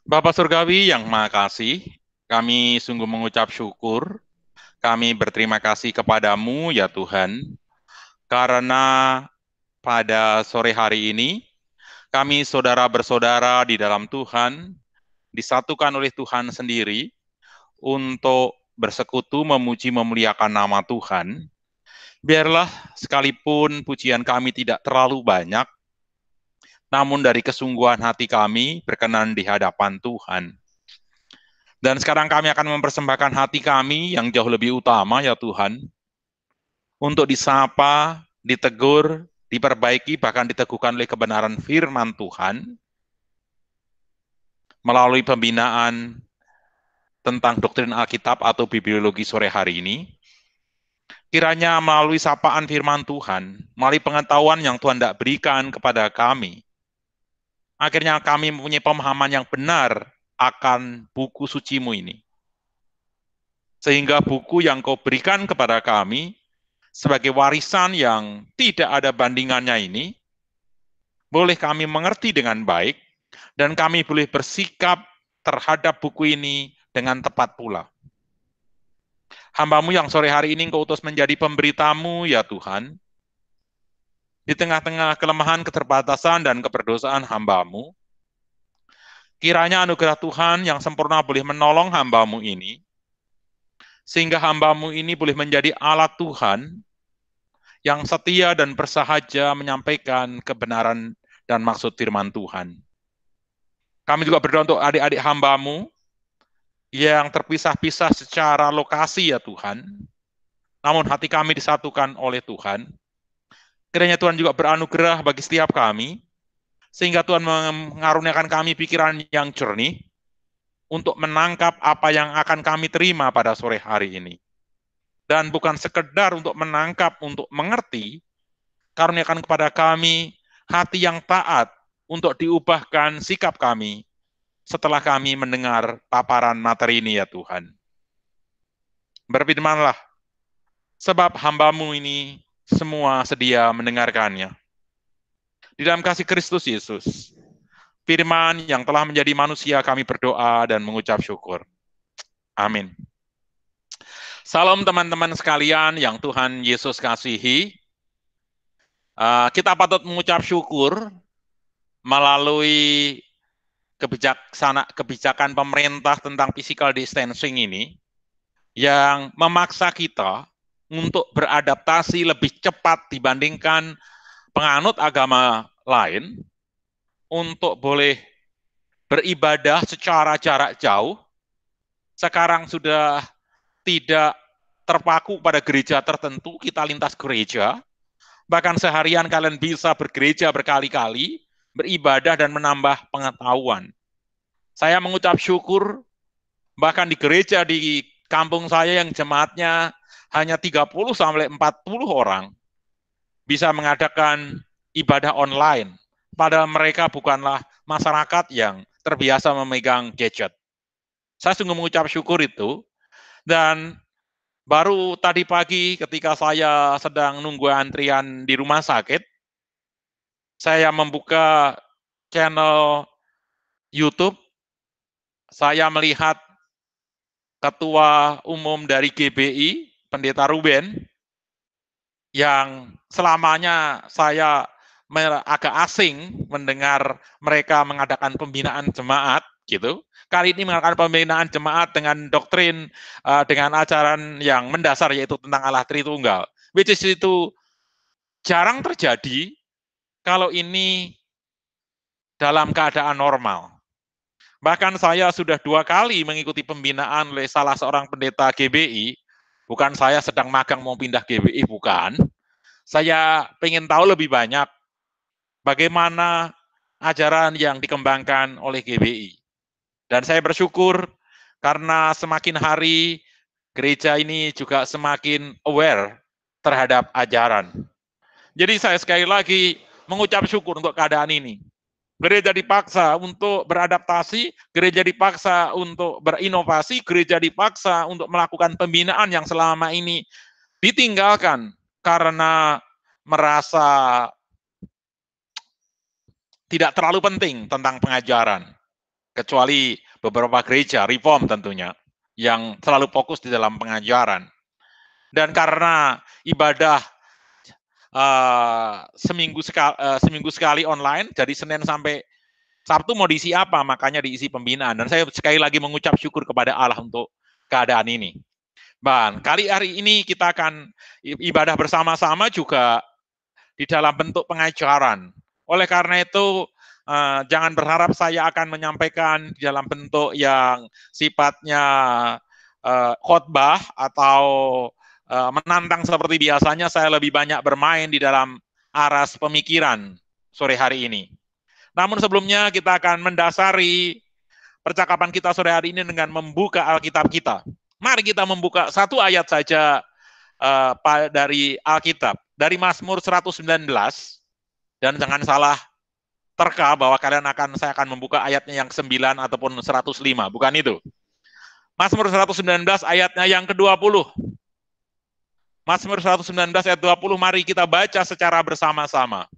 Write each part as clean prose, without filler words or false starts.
Bapak Surgawi yang Maha Kasih, kami sungguh mengucap syukur, kami berterima kasih kepadamu ya Tuhan, karena pada sore hari ini, kami saudara bersaudara di dalam Tuhan, disatukan oleh Tuhan sendiri, untuk bersekutu memuji memuliakan nama Tuhan. Biarlah sekalipun pujian kami tidak terlalu banyak, namun dari kesungguhan hati kami berkenan di hadapan Tuhan. Dan sekarang kami akan mempersembahkan hati kami yang jauh lebih utama ya Tuhan, untuk disapa, ditegur, diperbaiki, bahkan diteguhkan oleh kebenaran firman Tuhan, melalui pembinaan tentang doktrin Alkitab atau bibliologi sore hari ini. Kiranya melalui sapaan firman Tuhan, melalui pengetahuan yang Tuhan tidak berikan kepada kami, akhirnya kami mempunyai pemahaman yang benar akan buku sucimu ini. Sehingga buku yang kau berikan kepada kami sebagai warisan yang tidak ada bandingannya ini, boleh kami mengerti dengan baik, dan kami boleh bersikap terhadap buku ini dengan tepat pula. Hamba-Mu yang sore hari ini Engkau utus menjadi pemberitamu, ya Tuhan, di tengah-tengah kelemahan, keterbatasan, dan keberdosaan hamba-Mu, kiranya anugerah Tuhan yang sempurna boleh menolong hamba-Mu ini, sehingga hamba-Mu ini boleh menjadi alat Tuhan yang setia dan bersahaja menyampaikan kebenaran dan maksud firman Tuhan. Kami juga berdoa untuk adik-adik hamba-Mu yang terpisah-pisah secara lokasi ya Tuhan, namun hati kami disatukan oleh Tuhan. Kiranya Tuhan juga beranugerah bagi setiap kami, sehingga Tuhan mengaruniakan kami pikiran yang jernih untuk menangkap apa yang akan kami terima pada sore hari ini. Dan bukan sekedar untuk menangkap, untuk mengerti, karuniakan kepada kami hati yang taat untuk diubahkan sikap kami setelah kami mendengar paparan materi ini ya Tuhan. Berfirmanlah, sebab hamba-Mu ini semua sedia mendengarkannya. Di dalam kasih Kristus Yesus, firman yang telah menjadi manusia, kami berdoa dan mengucap syukur. Amin. Salam teman-teman sekalian yang Tuhan Yesus kasihi. Kita patut mengucap syukur melalui kebijakan pemerintah tentang physical distancing ini, yang memaksa kita untuk beradaptasi lebih cepat dibandingkan penganut agama lain, untuk boleh beribadah secara jarak jauh. Sekarang sudah tidak terpaku pada gereja tertentu, kita lintas gereja, bahkan seharian kalian bisa bergereja berkali-kali, beribadah dan menambah pengetahuan. Saya mengucap syukur, bahkan di gereja di kampung saya yang jemaatnya hanya 30-40 orang, bisa mengadakan ibadah online, padahal mereka bukanlah masyarakat yang terbiasa memegang gadget. Saya sungguh mengucap syukur itu, dan baru tadi pagi ketika saya sedang nunggu antrian di rumah sakit, saya membuka channel YouTube, saya melihat Ketua Umum dari GBI, Pendeta Ruben, yang selamanya saya agak asing mendengar mereka mengadakan pembinaan jemaat, gitu. Kali ini mengadakan pembinaan jemaat dengan doktrin, dengan ajaran yang mendasar, yaitu tentang Allah Tritunggal. Which is itu jarang terjadi kalau ini dalam keadaan normal. Bahkan saya sudah 2 kali mengikuti pembinaan oleh salah seorang pendeta GBI, bukan saya sedang magang mau pindah GBI, bukan. Saya pengen tahu lebih banyak bagaimana ajaran yang dikembangkan oleh GBI. Dan saya bersyukur karena semakin hari gereja ini juga semakin aware terhadap ajaran. Jadi saya sekali lagi mengucap syukur untuk keadaan ini. Gereja dipaksa untuk beradaptasi, gereja dipaksa untuk berinovasi, gereja dipaksa untuk melakukan pembinaan yang selama ini ditinggalkan karena merasa tidak terlalu penting tentang pengajaran. kecuali beberapa gereja reform tentunya yang selalu fokus di dalam pengajaran. Dan karena ibadah seminggu sekali online, jadi Senin sampai Sabtu mau diisi apa, makanya diisi pembinaan. Dan saya sekali lagi mengucap syukur kepada Allah untuk keadaan ini. Dan kali hari ini kita akan ibadah bersama-sama juga di dalam bentuk pengajaran. Oleh karena itu, jangan berharap saya akan menyampaikan di dalam bentuk yang sifatnya khotbah atau menantang seperti biasanya. Saya lebih banyak bermain di dalam aras pemikiran sore hari ini. Namun sebelumnya kita akan mendasari percakapan kita sore hari ini dengan membuka Alkitab kita. Mari kita membuka satu ayat saja dari Alkitab, dari Mazmur 119, dan jangan salah terka bahwa saya akan membuka ayatnya yang 9 ataupun 105, bukan itu. Mazmur 119 ayatnya yang ke-20. Mazmur 119 ayat 20, mari kita baca secara bersama-sama.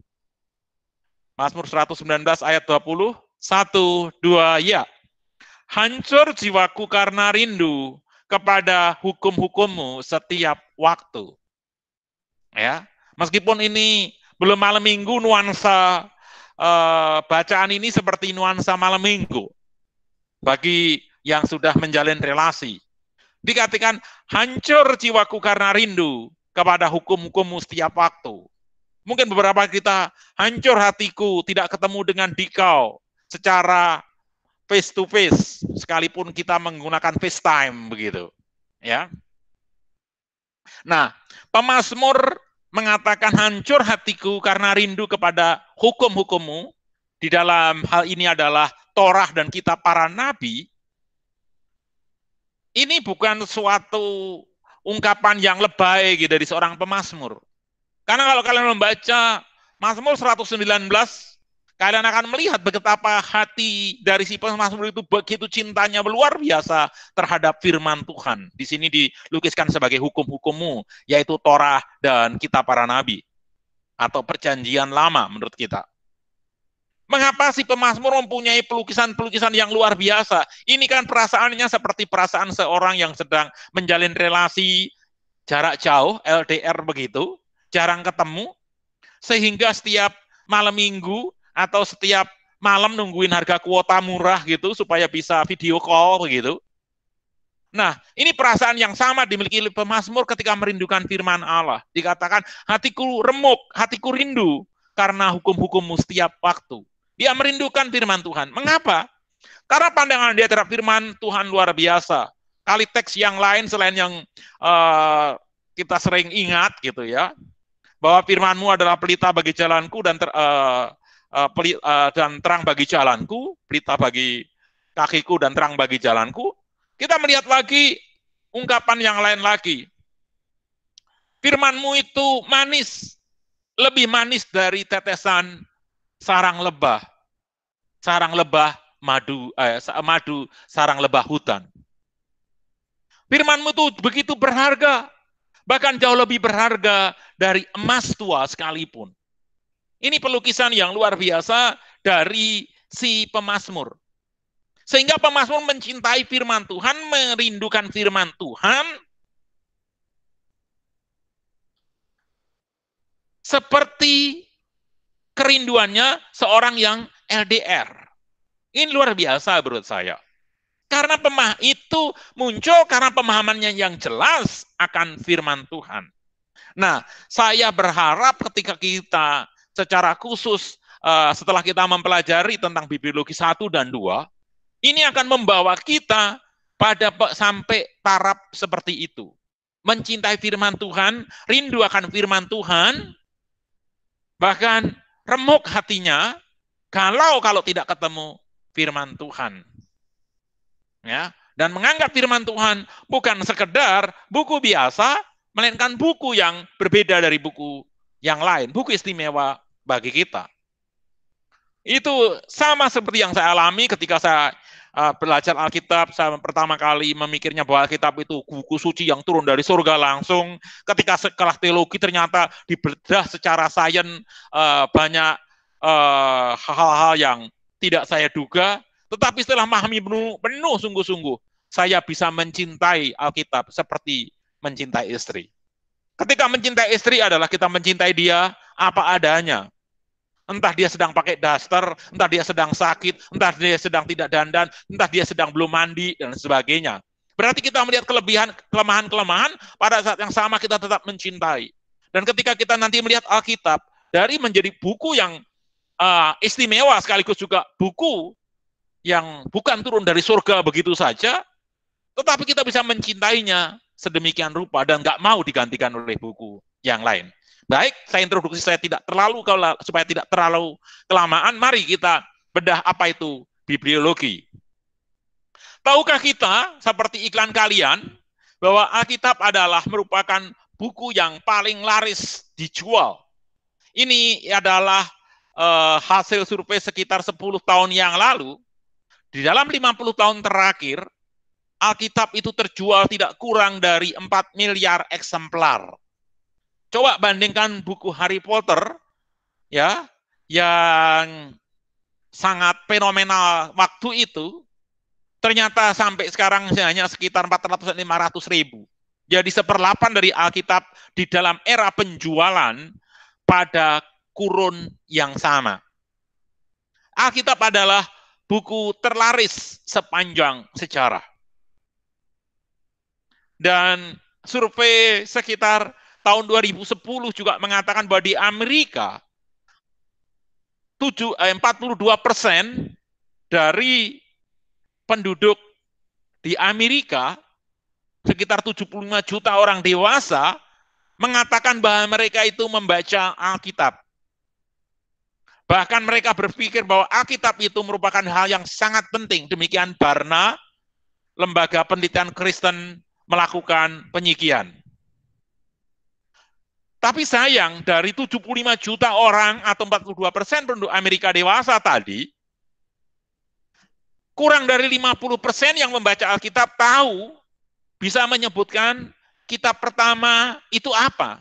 Mazmur 119 ayat 20, 1, 2, ya. Hancur jiwaku karena rindu kepada hukum-hukummu setiap waktu. Ya, meskipun ini belum malam minggu, nuansa bacaan ini seperti nuansa malam minggu bagi yang sudah menjalin relasi. Dikatakan hancur jiwaku karena rindu kepada hukum-hukummu setiap waktu. Mungkin beberapa kita hancur hatiku tidak ketemu dengan dikau secara face to face, sekalipun kita menggunakan FaceTime begitu, ya. Nah, pemazmur mengatakan hancur hatiku karena rindu kepada hukum-hukummu. Di dalam hal ini adalah Torah dan kitab para nabi. Ini bukan suatu ungkapan yang lebay gitu dari seorang pemazmur. Karena kalau kalian membaca Mazmur 119, kalian akan melihat betapa hati dari si pemazmur itu begitu cintanya luar biasa terhadap firman Tuhan. Di sini dilukiskan sebagai hukum-hukummu, yaitu Torah dan kitab para nabi, atau perjanjian lama menurut kita. Mengapa si pemazmur mempunyai pelukisan-pelukisan yang luar biasa? Ini kan perasaannya seperti perasaan seorang yang sedang menjalin relasi jarak jauh, LDR begitu, jarang ketemu, sehingga setiap malam minggu atau setiap malam nungguin harga kuota murah gitu supaya bisa video call begitu. Nah, ini perasaan yang sama dimiliki pemazmur ketika merindukan firman Allah. Dikatakan, hatiku remuk, hatiku rindu karena hukum-hukummu setiap waktu. Dia merindukan firman Tuhan. Mengapa? Karena pandangan dia terhadap firman Tuhan luar biasa. Kali teks yang lain selain yang kita sering ingat gitu ya, bahwa firman-Mu adalah pelita bagi jalanku dan terang bagi jalanku, pelita bagi kakiku dan terang bagi jalanku. Kita melihat lagi ungkapan yang lain lagi. Firman-Mu itu manis, lebih manis dari tetesan sarang lebah madu, sarang lebah hutan. Firman-Mu itu begitu berharga, bahkan jauh lebih berharga dari emas tua sekalipun. Ini pelukisan yang luar biasa dari si pemazmur. Sehingga pemazmur mencintai firman Tuhan, merindukan firman Tuhan, seperti kerinduannya seorang yang LDR. Ini luar biasa menurut saya. Karena itu muncul karena pemahamannya yang jelas akan firman Tuhan. Nah, saya berharap ketika kita secara khusus setelah kita mempelajari tentang bibliologi 1 dan 2, ini akan membawa kita pada sampai taraf seperti itu. Mencintai firman Tuhan, rindu akan firman Tuhan, bahkan remuk hatinya kalau tidak ketemu firman Tuhan. Ya, dan menganggap firman Tuhan bukan sekedar buku biasa, melainkan buku yang berbeda dari buku yang lain, buku istimewa bagi kita. Itu sama seperti yang saya alami ketika saya belajar Alkitab. Saya pertama kali memikirnya bahwa Alkitab itu buku suci yang turun dari surga langsung. Ketika sekolah teologi ternyata dibedah secara sains, banyak hal-hal yang tidak saya duga. Tetapi setelah memahami penuh sungguh-sungguh, saya bisa mencintai Alkitab seperti mencintai istri. Ketika mencintai istri adalah kita mencintai dia apa adanya. Entah dia sedang pakai daster, entah dia sedang sakit, entah dia sedang tidak dandan, entah dia sedang belum mandi, dan sebagainya. Berarti kita melihat kelemahan-kelemahan, pada saat yang sama kita tetap mencintai. Dan ketika kita nanti melihat Alkitab, dari menjadi buku yang istimewa, sekaligus juga buku yang bukan turun dari surga begitu saja, tetapi kita bisa mencintainya sedemikian rupa dan nggak mau digantikan oleh buku yang lain. Baik, saya introduksi supaya tidak terlalu kelamaan. Mari kita bedah apa itu bibliologi. Tahukah kita, seperti iklan kalian, bahwa Alkitab adalah merupakan buku yang paling laris dijual. Ini adalah hasil survei sekitar 10 tahun yang lalu. Di dalam 50 tahun terakhir, Alkitab itu terjual tidak kurang dari 4 miliar eksemplar. Coba bandingkan buku Harry Potter, ya, yang sangat fenomenal waktu itu, ternyata sampai sekarang hanya sekitar 400-500 ribu. Jadi 1/8 dari Alkitab di dalam era penjualan pada kurun yang sama. Alkitab adalah buku terlaris sepanjang sejarah. Dan survei sekitar tahun 2010 juga mengatakan bahwa di Amerika 42% dari penduduk di Amerika, sekitar 75 juta orang dewasa, mengatakan bahwa mereka itu membaca Alkitab. Bahkan mereka berpikir bahwa Alkitab itu merupakan hal yang sangat penting. Demikian Barna, lembaga penelitian Kristen, melakukan penyikian. Tapi sayang, dari 75 juta orang atau 42% penduduk Amerika dewasa tadi, kurang dari 50% yang membaca Alkitab tahu, bisa menyebutkan kitab pertama itu apa.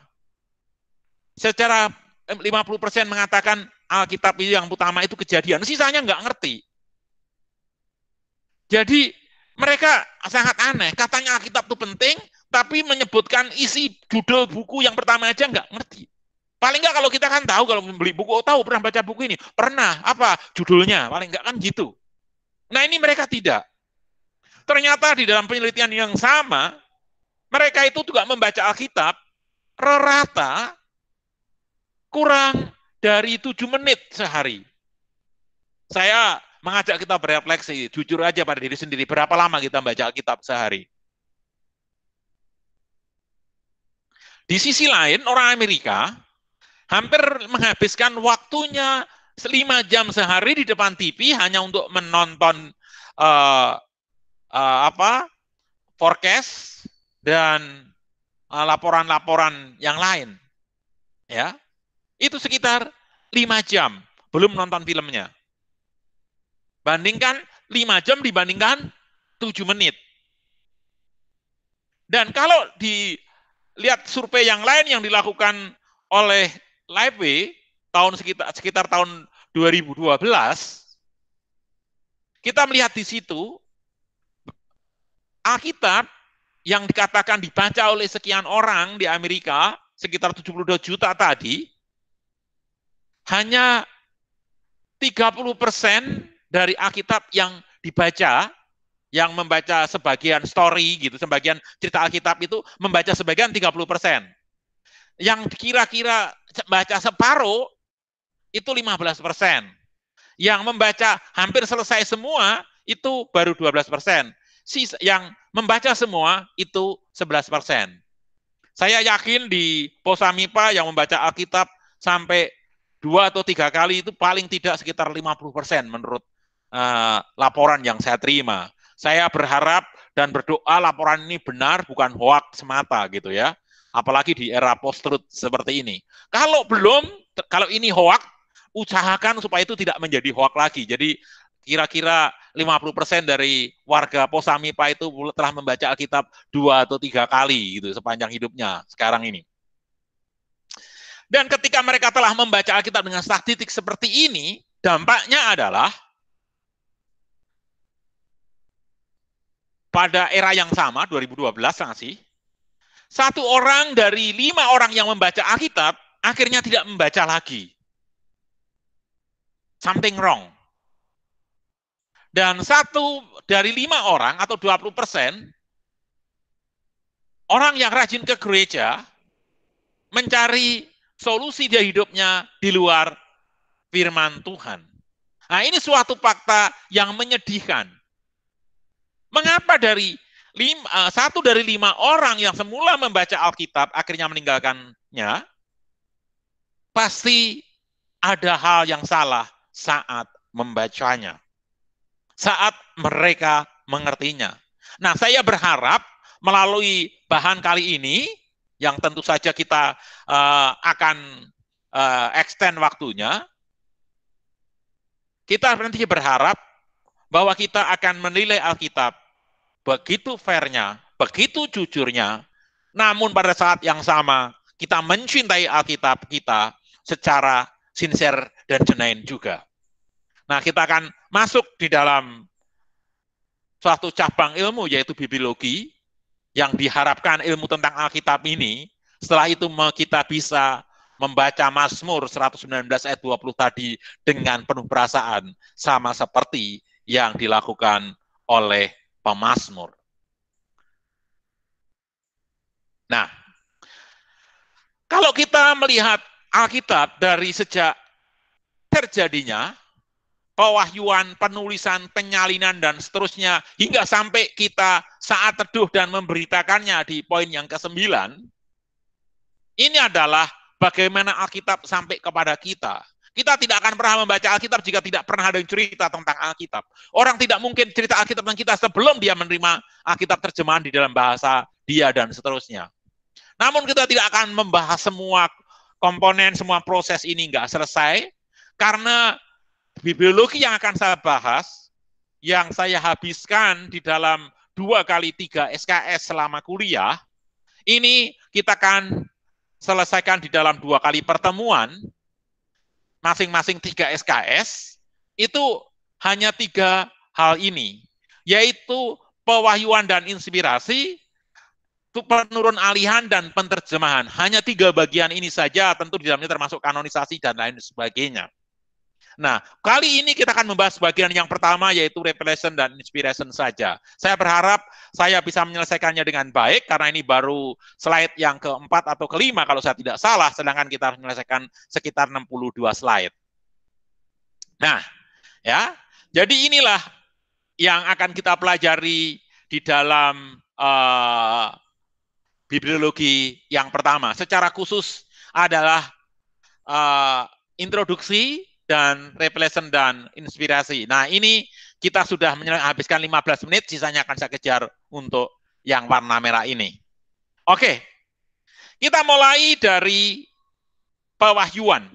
Secara 50% mengatakan Alkitab yang utama itu Kejadian, sisanya nggak ngerti. Jadi mereka sangat aneh, katanya Alkitab itu penting, tapi menyebutkan isi judul buku yang pertama aja nggak ngerti. Paling nggak kalau kita kan tahu, kalau membeli buku, tahu pernah baca buku ini, pernah, apa judulnya, paling nggak kan gitu. Nah ini mereka tidak. Ternyata di dalam penelitian yang sama, mereka itu juga membaca Alkitab, rata kurang dari 7 menit sehari. Saya mengajak kita berefleksi, jujur aja pada diri sendiri, berapa lama kita membaca Alkitab sehari? Di sisi lain, orang Amerika hampir menghabiskan waktunya 5 jam sehari di depan TV hanya untuk menonton forecast dan laporan-laporan yang lain. Ya, itu sekitar 5 jam, belum nonton filmnya. Bandingkan 5 jam dibandingkan 7 menit. Dan kalau dilihat survei yang lain yang dilakukan oleh Liveway sekitar tahun 2012, kita melihat di situ Alkitab yang dikatakan dibaca oleh sekian orang di Amerika, sekitar 72 juta tadi, hanya 30% dari Alkitab yang dibaca, yang membaca sebagian story gitu, sebagian cerita Alkitab itu membaca sebagian 30%. Yang kira-kira baca separuh itu 15%. Yang membaca hampir selesai semua itu baru 12%. Yang membaca semua itu 11%. Saya yakin di Posamipa yang membaca Alkitab sampai 2 atau 3 kali itu paling tidak sekitar 50% menurut laporan yang saya terima. Saya berharap dan berdoa laporan ini benar, bukan hoax semata gitu ya. Apalagi di era post-truth seperti ini. Kalau belum, kalau ini hoax, usahakan supaya itu tidak menjadi hoax lagi. Jadi kira-kira 50% dari warga Posamipa itu telah membaca Alkitab 2 atau 3 kali gitu sepanjang hidupnya sekarang ini. Dan ketika mereka telah membaca Alkitab dengan statistik seperti ini, dampaknya adalah pada era yang sama, 2012 masih, 1 orang dari 5 orang yang membaca Alkitab akhirnya tidak membaca lagi. Something wrong. Dan 1 dari 5 orang atau 20% orang yang rajin ke gereja mencari solusi di hidupnya di luar firman Tuhan. Nah, ini suatu fakta yang menyedihkan. Mengapa 1 dari 5 orang yang semula membaca Alkitab akhirnya meninggalkannya? Pasti ada hal yang salah saat membacanya. Saat mereka mengertinya. Nah, saya berharap melalui bahan kali ini, yang tentu saja kita akan extend waktunya, kita nanti berharap bahwa kita akan menilai Alkitab begitu fairnya, begitu jujurnya, namun pada saat yang sama kita mencintai Alkitab kita secara sincere dan genuine juga. Nah, kita akan masuk di dalam suatu cabang ilmu yaitu bibliologi yang diharapkan ilmu tentang Alkitab ini, setelah itu kita bisa membaca Mazmur 119 ayat 20 tadi dengan penuh perasaan, sama seperti yang dilakukan oleh pemazmur. Nah, kalau kita melihat Alkitab dari sejak terjadinya, pewahyuan, penulisan, penyalinan, dan seterusnya, hingga sampai kita saat teduh dan memberitakannya di poin yang ke-9, ini adalah bagaimana Alkitab sampai kepada kita. Kita tidak akan pernah membaca Alkitab jika tidak pernah ada cerita tentang Alkitab. Orang tidak mungkin cerita Alkitab tentang kita sebelum dia menerima Alkitab terjemahan di dalam bahasa dia dan seterusnya. Namun kita tidak akan membahas semua komponen, semua proses ini nggak selesai, karena bibliologi yang akan saya bahas, yang saya habiskan di dalam 2x3 SKS selama kuliah, ini kita akan selesaikan di dalam 2 kali pertemuan, masing-masing 3 SKS, itu hanya 3 hal ini, yaitu pewahyuan dan inspirasi, penurun alihan, dan penterjemahan. Hanya 3 bagian ini saja, tentu di dalamnya termasuk kanonisasi dan lain sebagainya. Nah, kali ini kita akan membahas bagian yang pertama, yaitu revelation dan inspiration saja. Saya berharap saya bisa menyelesaikannya dengan baik, karena ini baru slide yang ke-4 atau ke-5 kalau saya tidak salah, sedangkan kita harus menyelesaikan sekitar 62 slide. Nah, ya, jadi inilah yang akan kita pelajari di dalam bibliologi yang pertama. Secara khusus adalah introduksi dan revelation dan inspirasi. Nah, ini kita sudah menghabiskan 15 menit, sisanya akan saya kejar untuk yang warna merah ini. Oke, kita mulai dari pewahyuan.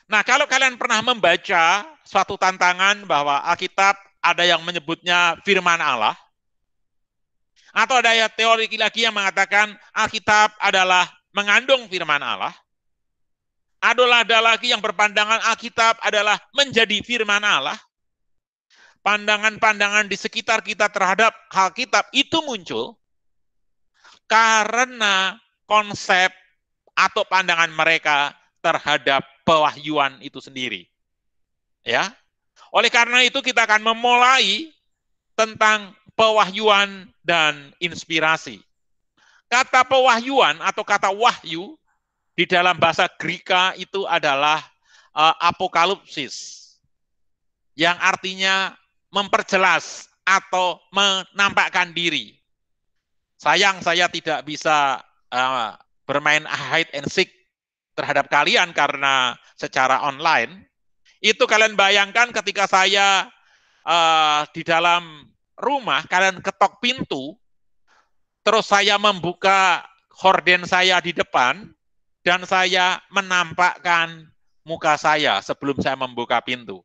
Nah, kalau kalian pernah membaca suatu tantangan bahwa Alkitab ada yang menyebutnya firman Allah, atau ada teori lagi yang mengatakan Alkitab adalah mengandung firman Allah, ada lagi yang berpandangan Alkitab adalah menjadi firman Allah. Pandangan-pandangan di sekitar kita terhadap Alkitab itu muncul karena konsep atau pandangan mereka terhadap pewahyuan itu sendiri. Ya. Oleh karena itu kita akan memulai tentang pewahyuan dan inspirasi. Kata pewahyuan atau kata wahyu di dalam bahasa Greka itu adalah apokalipsis, yang artinya memperjelas atau menampakkan diri. Sayang saya tidak bisa bermain hide and seek terhadap kalian karena secara online. Itu kalian bayangkan ketika saya di dalam rumah, kalian ketok pintu, terus saya membuka horden saya di depan, dan saya menampakkan muka saya sebelum saya membuka pintu.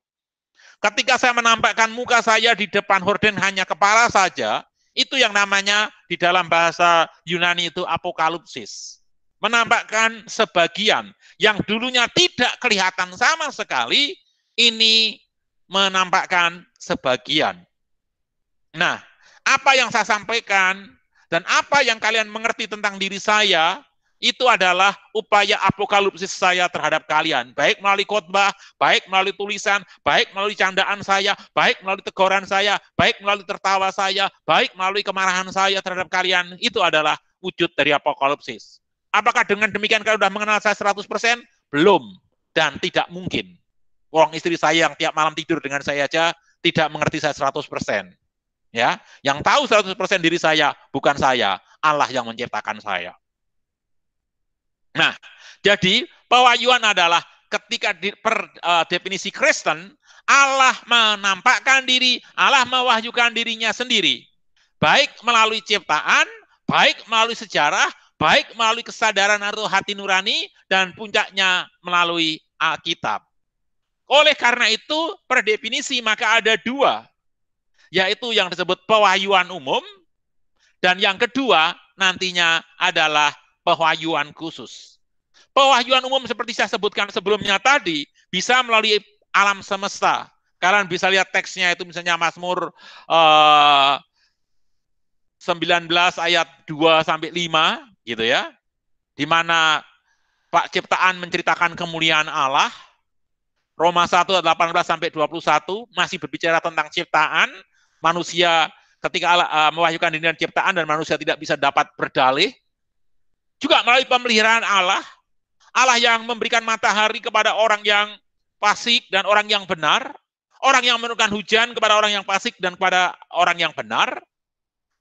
Ketika saya menampakkan muka saya di depan horden hanya kepala saja, itu yang namanya di dalam bahasa Yunani itu apokalipsis. Menampakkan sebagian yang dulunya tidak kelihatan sama sekali, ini menampakkan sebagian. Nah, apa yang saya sampaikan dan apa yang kalian mengerti tentang diri saya, itu adalah upaya apokalipsis saya terhadap kalian. Baik melalui khotbah, baik melalui tulisan, baik melalui candaan saya, baik melalui teguran saya, baik melalui tertawa saya, baik melalui kemarahan saya terhadap kalian. Itu adalah wujud dari apokalipsis. Apakah dengan demikian kalian sudah mengenal saya 100%? Belum. Dan tidak mungkin. Orang istri saya yang tiap malam tidur dengan saya aja tidak mengerti saya 100%. Ya, yang tahu 100% diri saya bukan saya, Allah yang menciptakan saya. Nah, jadi pewahyuan adalah ketika per definisi Kristen, Allah menampakkan diri, Allah mewahyukan dirinya sendiri, baik melalui ciptaan, baik melalui sejarah, baik melalui kesadaran atau hati nurani, dan puncaknya melalui Alkitab. Oleh karena itu, per definisi maka ada dua, yaitu yang disebut pewahyuan umum, dan yang kedua nantinya adalah pewahyuan khusus. Pewahyuan umum seperti saya sebutkan sebelumnya tadi, bisa melalui alam semesta. Kalian bisa lihat teksnya itu misalnya Mazmur 19 ayat 2-5, gitu ya, di mana Pak ciptaan menceritakan kemuliaan Allah. Roma 1 18-21 masih berbicara tentang ciptaan, manusia ketika Allah mewahyukan diri dan ciptaan dan manusia tidak bisa dapat berdalih. Juga melalui pemeliharaan Allah, Allah yang memberikan matahari kepada orang yang fasik dan orang yang benar, orang yang menurunkan hujan kepada orang yang fasik dan kepada orang yang benar.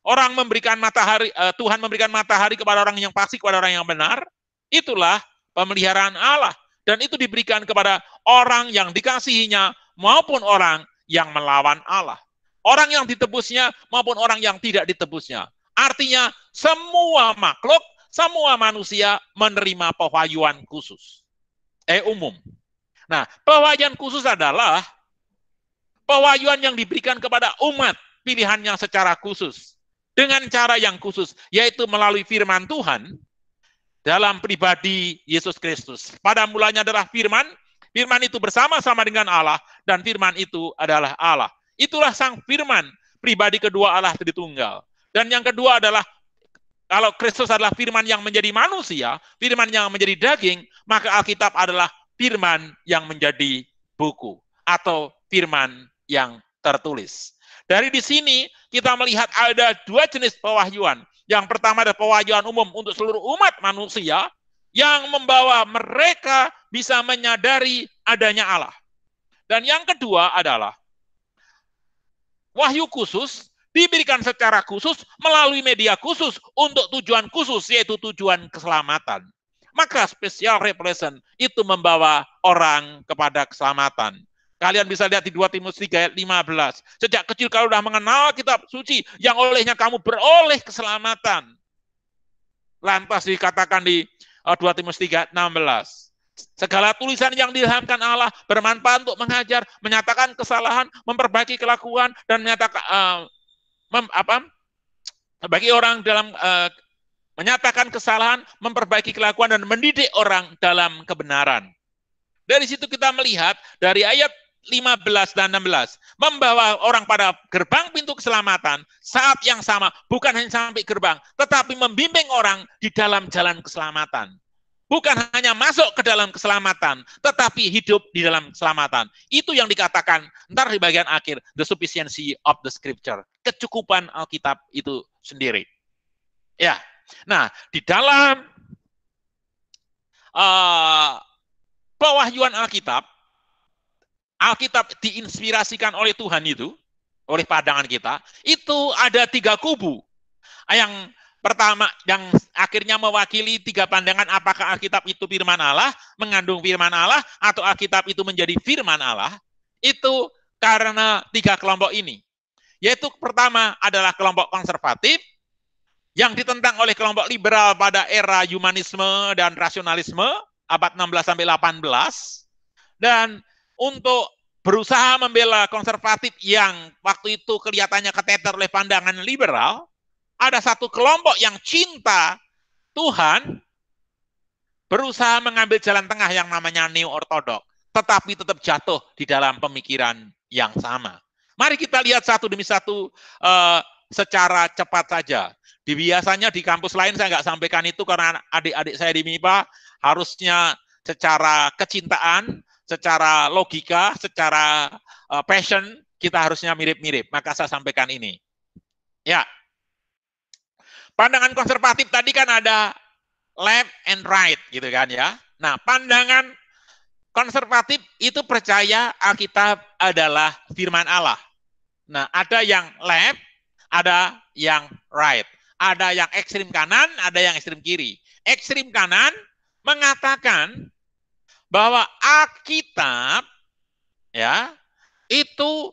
Orang memberikan matahari, Tuhan memberikan matahari kepada orang yang fasik kepada orang yang benar. Itulah pemeliharaan Allah. Dan itu diberikan kepada orang yang dikasihinya maupun orang yang melawan Allah. Orang yang ditebusnya maupun orang yang tidak ditebusnya. Artinya semua makhluk, semua manusia menerima pewahyuan khusus. Umum. Nah, pewahyuan khusus adalah pewahyuan yang diberikan kepada umat pilihannya secara khusus. Dengan cara yang khusus, yaitu melalui firman Tuhan, dalam pribadi Yesus Kristus. Pada mulanya adalah firman, firman itu bersama-sama dengan Allah, dan firman itu adalah Allah. Itulah sang firman, pribadi kedua Allah Tritunggal. Dan yang kedua adalah, kalau Kristus adalah firman yang menjadi manusia, firman yang menjadi daging, maka Alkitab adalah firman yang menjadi buku, atau firman yang tertulis. Dari di sini, kita melihat ada dua jenis pewahyuan. Yang pertama adalah pewahyuan umum untuk seluruh umat manusia yang membawa mereka bisa menyadari adanya Allah. Dan yang kedua adalah wahyu khusus diberikan secara khusus melalui media khusus untuk tujuan khusus, yaitu tujuan keselamatan. Maka special revelation itu membawa orang kepada keselamatan. Kalian bisa lihat di 2 Timotius 3 ayat 15. Sejak kecil kau sudah mengenal kitab suci yang olehnya kamu beroleh keselamatan. Lantas dikatakan di 2 Timotius 3 ayat 16. Segala tulisan yang diilhamkan Allah bermanfaat untuk mengajar, menyatakan kesalahan, memperbaiki kelakuan, dan menyatakan bagi orang dalam menyatakan kesalahan, memperbaiki kelakuan, dan mendidik orang dalam kebenaran. Dari situ kita melihat dari ayat 15 dan 16, membawa orang pada gerbang pintu keselamatan saat yang sama, bukan hanya sampai gerbang, tetapi membimbing orang di dalam jalan keselamatan. Bukan hanya masuk ke dalam keselamatan, tetapi hidup di dalam keselamatan. Itu yang dikatakan, ntar di bagian akhir, the sufficiency of the scripture. Kecukupan Alkitab itu sendiri. Ya, nah, di dalam pewahyuan Alkitab, Alkitab diinspirasikan oleh Tuhan itu, oleh pandangan kita, itu ada 3 kubu. Yang pertama, yang akhirnya mewakili 3 pandangan, apakah Alkitab itu firman Allah, mengandung firman Allah, atau Alkitab itu menjadi firman Allah, itu karena 3 kelompok ini. Yaitu pertama adalah kelompok konservatif, yang ditentang oleh kelompok liberal pada era humanisme dan rasionalisme, abad 16-18, dan untuk berusaha membela konservatif yang waktu itu kelihatannya keteter oleh pandangan liberal, ada satu kelompok yang cinta Tuhan, berusaha mengambil jalan tengah yang namanya neo-ortodok, tetapi tetap jatuh di dalam pemikiran yang sama. Mari kita lihat satu demi satu secara cepat saja. Biasanya di kampus lain saya nggak sampaikan itu karena adik-adik saya di MIPA harusnya secara kecintaan, secara logika, secara passion, kita harusnya mirip-mirip. Maka saya sampaikan ini. Ya, pandangan konservatif tadi kan ada left and right gitu kan ya. Nah, pandangan konservatif itu percaya Alkitab adalah firman Allah. Nah, ada yang left, ada yang right. Ada yang ekstrim kanan, ada yang ekstrim kiri. Ekstrim kanan mengatakan bahwa Alkitab ya itu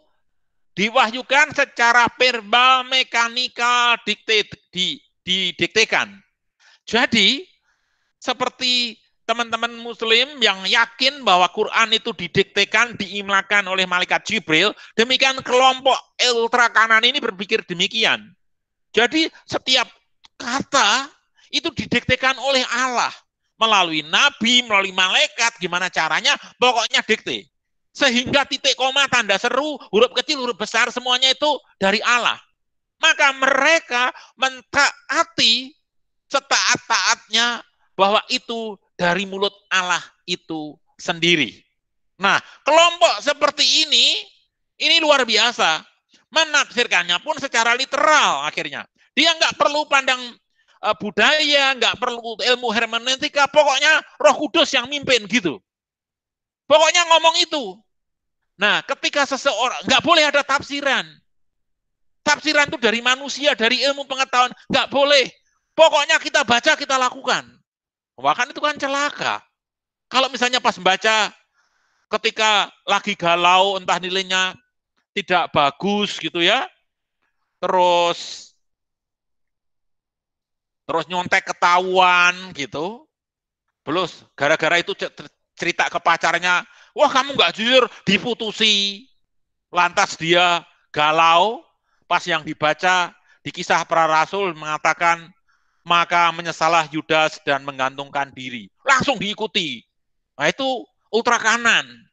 diwahyukan secara verbal, mekanikal, didiktekan. Jadi seperti teman-teman muslim yang yakin bahwa Quran itu didiktekan, diimlakan oleh malaikat Jibril, demikian kelompok ultra kanan ini berpikir demikian. Jadi setiap kata itu didiktekan oleh Allah. Melalui nabi, melalui malaikat, gimana caranya, pokoknya dikte. Sehingga titik koma, tanda seru, huruf kecil, huruf besar, semuanya itu dari Allah. Maka mereka mentaati setaat-taatnya bahwa itu dari mulut Allah itu sendiri. Nah, kelompok seperti ini luar biasa. Menafsirkannya pun secara literal akhirnya. Dia nggak perlu pandang budaya, nggak perlu ilmu hermeneutika, pokoknya Roh Kudus yang mimpin gitu. Pokoknya ngomong itu. Nah, ketika seseorang, nggak boleh ada tafsiran. Tafsiran itu dari manusia, dari ilmu pengetahuan, nggak boleh. Pokoknya kita baca, kita lakukan. Bahkan itu kan celaka. Kalau misalnya pas baca, ketika lagi galau, entah nilainya tidak bagus gitu ya, terus nyontek ketahuan gitu, terus gara-gara itu cerita ke pacarnya, wah kamu nggak jujur, diputusi, lantas dia galau, pas yang dibaca di Kisah Para Rasul mengatakan, maka menyesalah Yudas dan menggantungkan diri, langsung diikuti. Nah itu ultra kanan.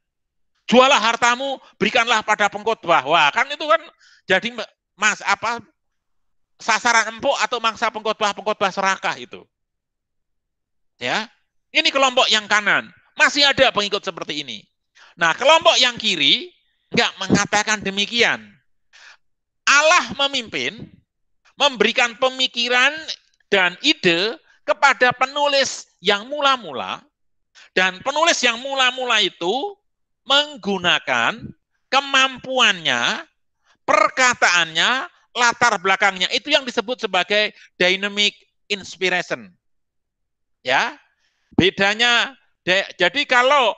Jualah hartamu, berikanlah pada pengkhotbah. Wah, kan itu kan jadi sasaran empuk atau mangsa pengkhotbah serakah itu. Ya. Ini kelompok yang kanan. Masih ada pengikut seperti ini. Nah, kelompok yang kiri enggak mengatakan demikian. Allah memimpin, memberikan pemikiran dan ide kepada penulis yang mula-mula, dan penulis yang mula-mula itu menggunakan kemampuannya, perkataannya, latar belakangnya. Itu yang disebut sebagai dynamic inspiration. Ya, bedanya. Jadi kalau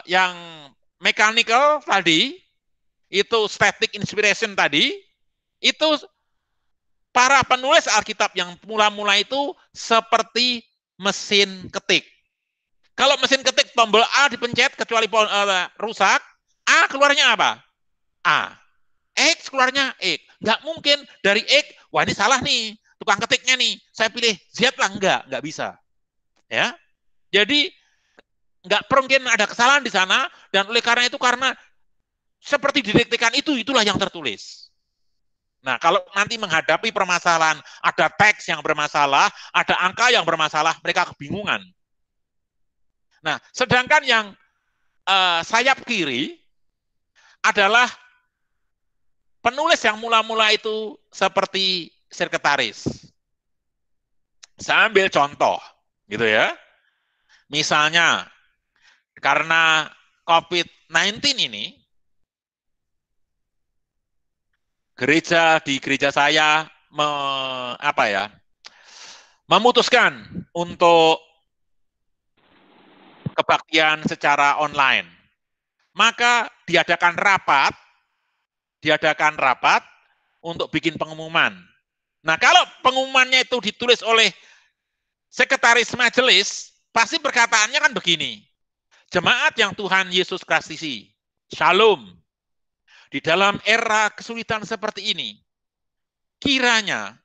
yang mechanical tadi, itu static inspiration tadi, itu para penulis Alkitab yang mula-mula itu seperti mesin ketik. Kalau mesin ketik tombol A dipencet kecuali rusak, A keluarnya apa? A. X keluarnya X. Nggak mungkin dari X, wah ini salah nih, tukang ketiknya nih, saya pilih Z lah, nggak bisa. Ya, jadi nggak mungkin ada kesalahan di sana, dan oleh karena itu, karena seperti didiktekan itulah yang tertulis. Nah, kalau nanti menghadapi permasalahan, ada teks yang bermasalah, ada angka yang bermasalah, mereka kebingungan. Nah, sedangkan yang sayap kiri adalah penulis yang mula-mula itu seperti sekretaris. Saya ambil contoh, gitu ya. Misalnya, karena COVID-19 ini, di gereja saya memutuskan untuk kebaktian secara online. Maka diadakan rapat untuk bikin pengumuman. Nah, kalau pengumumannya itu ditulis oleh sekretaris majelis, pasti perkataannya kan begini. Jemaat yang Tuhan Yesus kasihi, Shalom. Di dalam era kesulitan seperti ini, kiranya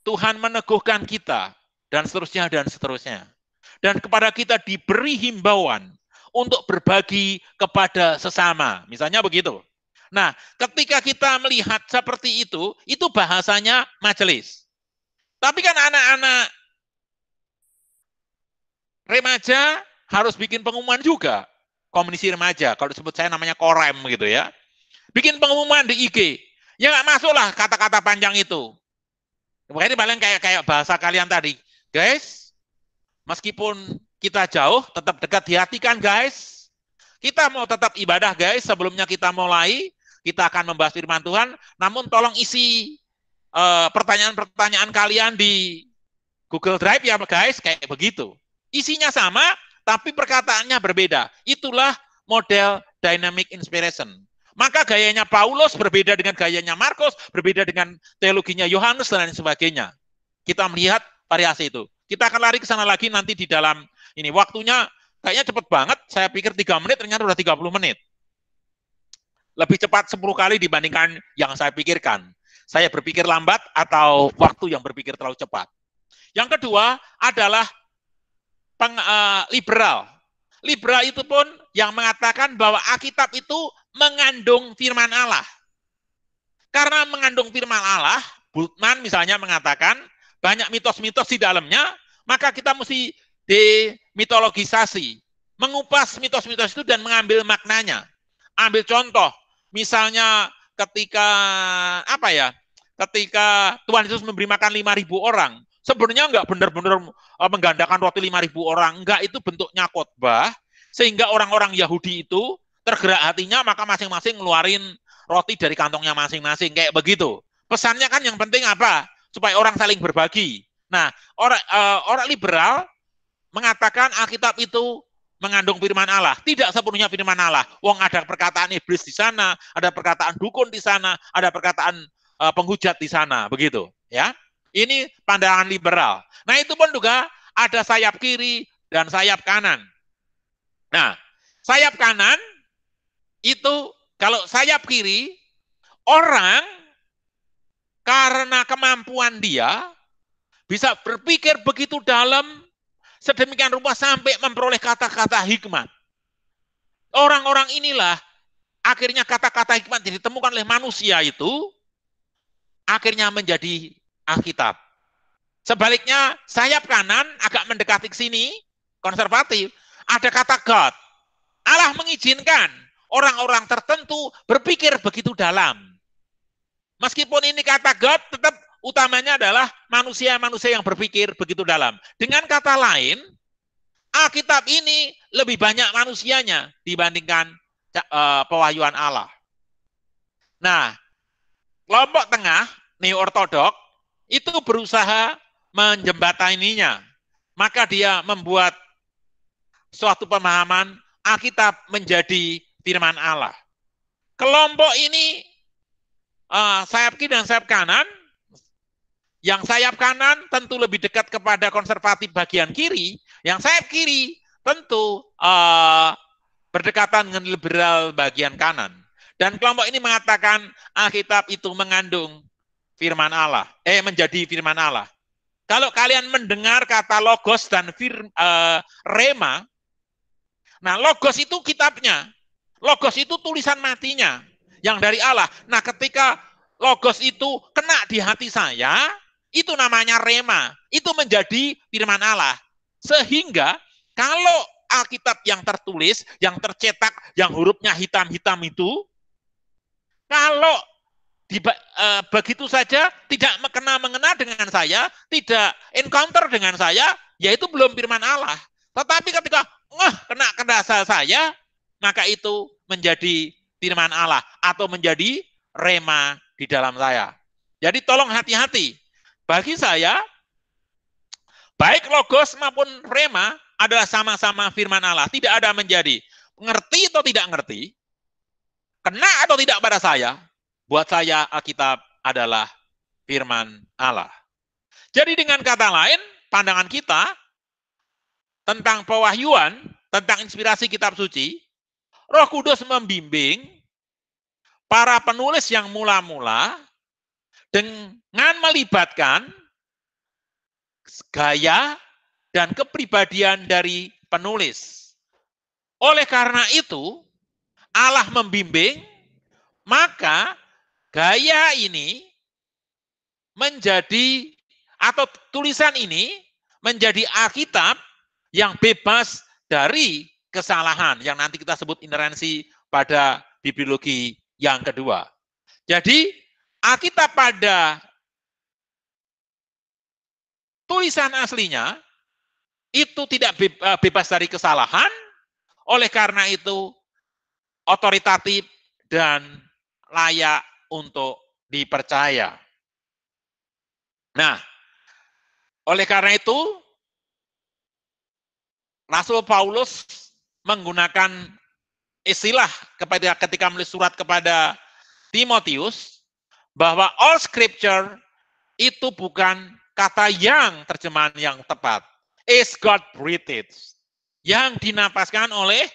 Tuhan meneguhkan kita, dan seterusnya, dan seterusnya. Dan kepada kita diberi himbauan untuk berbagi kepada sesama. Misalnya begitu. Nah, ketika kita melihat seperti itu bahasanya majelis. Tapi kan anak-anak remaja harus bikin pengumuman juga. Komunisi remaja, kalau disebut saya namanya korem gitu ya. Bikin pengumuman di IG. Ya nggak masuklah kata-kata panjang itu. Makanya paling kayak bahasa kalian tadi. Guys, meskipun kita jauh, tetap dekat di hati kan guys. Kita mau tetap ibadah guys, sebelumnya kita mulai, kita akan membahas firman Tuhan, namun tolong isi pertanyaan-pertanyaan kalian di Google Drive ya guys, kayak begitu. Isinya sama, tapi perkataannya berbeda. Itulah model dynamic inspiration. Maka gayanya Paulus berbeda dengan gayanya Markus, berbeda dengan teologinya Yohanes dan lain sebagainya. Kita melihat variasi itu. Kita akan lari ke sana lagi nanti di dalam ini. Waktunya kayaknya cepat banget. Saya pikir 3 menit, ternyata udah 30 menit. Lebih cepat 10 kali dibandingkan yang saya pikirkan. Saya berpikir lambat atau waktu yang berpikir terlalu cepat. Yang kedua adalah liberal. Liberal itu pun yang mengatakan bahwa Alkitab itu mengandung firman Allah. Karena mengandung firman Allah, Bultmann misalnya mengatakan banyak mitos-mitos di dalamnya, maka kita mesti demitologisasi, mengupas mitos-mitos itu dan mengambil maknanya. Ambil contoh, misalnya ketika ketika Tuhan Yesus memberi makan 5.000 orang, sebenarnya enggak benar-benar menggandakan roti 5.000 orang, enggak, itu bentuknya khotbah, sehingga orang-orang Yahudi itu tergerak hatinya, maka masing-masing ngeluarin roti dari kantongnya masing-masing, kayak begitu. Pesannya kan yang penting apa? Supaya orang saling berbagi. Nah, orang liberal mengatakan Alkitab itu mengandung firman Allah. Tidak sepenuhnya firman Allah. Wong ada perkataan iblis di sana, ada perkataan dukun di sana, ada perkataan penghujat di sana, begitu. Ya, ini pandangan liberal. Nah, itu pun juga ada sayap kiri dan sayap kanan. Nah, sayap kanan itu, kalau sayap kiri, orang karena kemampuan dia bisa berpikir begitu dalam, sedemikian rupa sampai memperoleh kata-kata hikmat. Orang-orang inilah akhirnya kata-kata hikmat yang ditemukan oleh manusia itu akhirnya menjadi Alkitab. Sebaliknya, sayap kanan agak mendekati ke sini, konservatif, ada kata God. Allah mengizinkan orang-orang tertentu berpikir begitu dalam. Meskipun ini kata God, tetap utamanya adalah manusia-manusia yang berpikir begitu dalam. Dengan kata lain, Alkitab ini lebih banyak manusianya dibandingkan pewahyuan Allah. Nah, kelompok tengah, neo-ortodok, itu berusaha menjembataninya. Maka dia membuat suatu pemahaman Alkitab menjadi firman Allah. Kelompok ini sayap kiri dan sayap kanan. Yang sayap kanan tentu lebih dekat kepada konservatif bagian kiri. Yang sayap kiri tentu berdekatan dengan liberal bagian kanan. Dan kelompok ini mengatakan Alkitab itu mengandung firman Allah, menjadi firman Allah. Kalau kalian mendengar kata logos dan rema, nah logos itu kitabnya, logos itu tulisan matinya yang dari Allah. Nah, ketika logos itu kena di hati saya, itu namanya rema, itu menjadi firman Allah. Sehingga kalau Alkitab yang tertulis, yang tercetak, yang hurufnya hitam-hitam itu, kalau begitu saja tidak mengena dengan saya, tidak encounter dengan saya, yaitu belum firman Allah. Tetapi ketika kena ke dasar saya, maka itu menjadi firman Allah atau menjadi rema di dalam saya. Jadi tolong hati-hati. Bagi saya, baik logos maupun rema adalah sama-sama firman Allah. Tidak ada menjadi ngerti atau tidak ngerti, kena atau tidak pada saya. Buat saya Alkitab adalah firman Allah. Jadi dengan kata lain, pandangan kita tentang pewahyuan, tentang inspirasi kitab suci, Roh Kudus membimbing para penulis yang mula-mula dengan melibatkan gaya dan kepribadian dari penulis. Oleh karena itu, Allah membimbing Maka gaya ini menjadi, atau tulisan ini menjadi Alkitab yang bebas dari kesalahan, yang nanti kita sebut inerensi pada bibliologi yang kedua. Jadi Alkitab pada tulisan aslinya itu tidak bebas dari kesalahan, oleh karena itu otoritatif dan layak untuk dipercaya. Nah, oleh karena itu Rasul Paulus menggunakan istilah ketika menulis surat kepada Timotius bahwa all scripture itu bukan kata yang terjemahan yang tepat. Is God breathed, yang dinapaskan oleh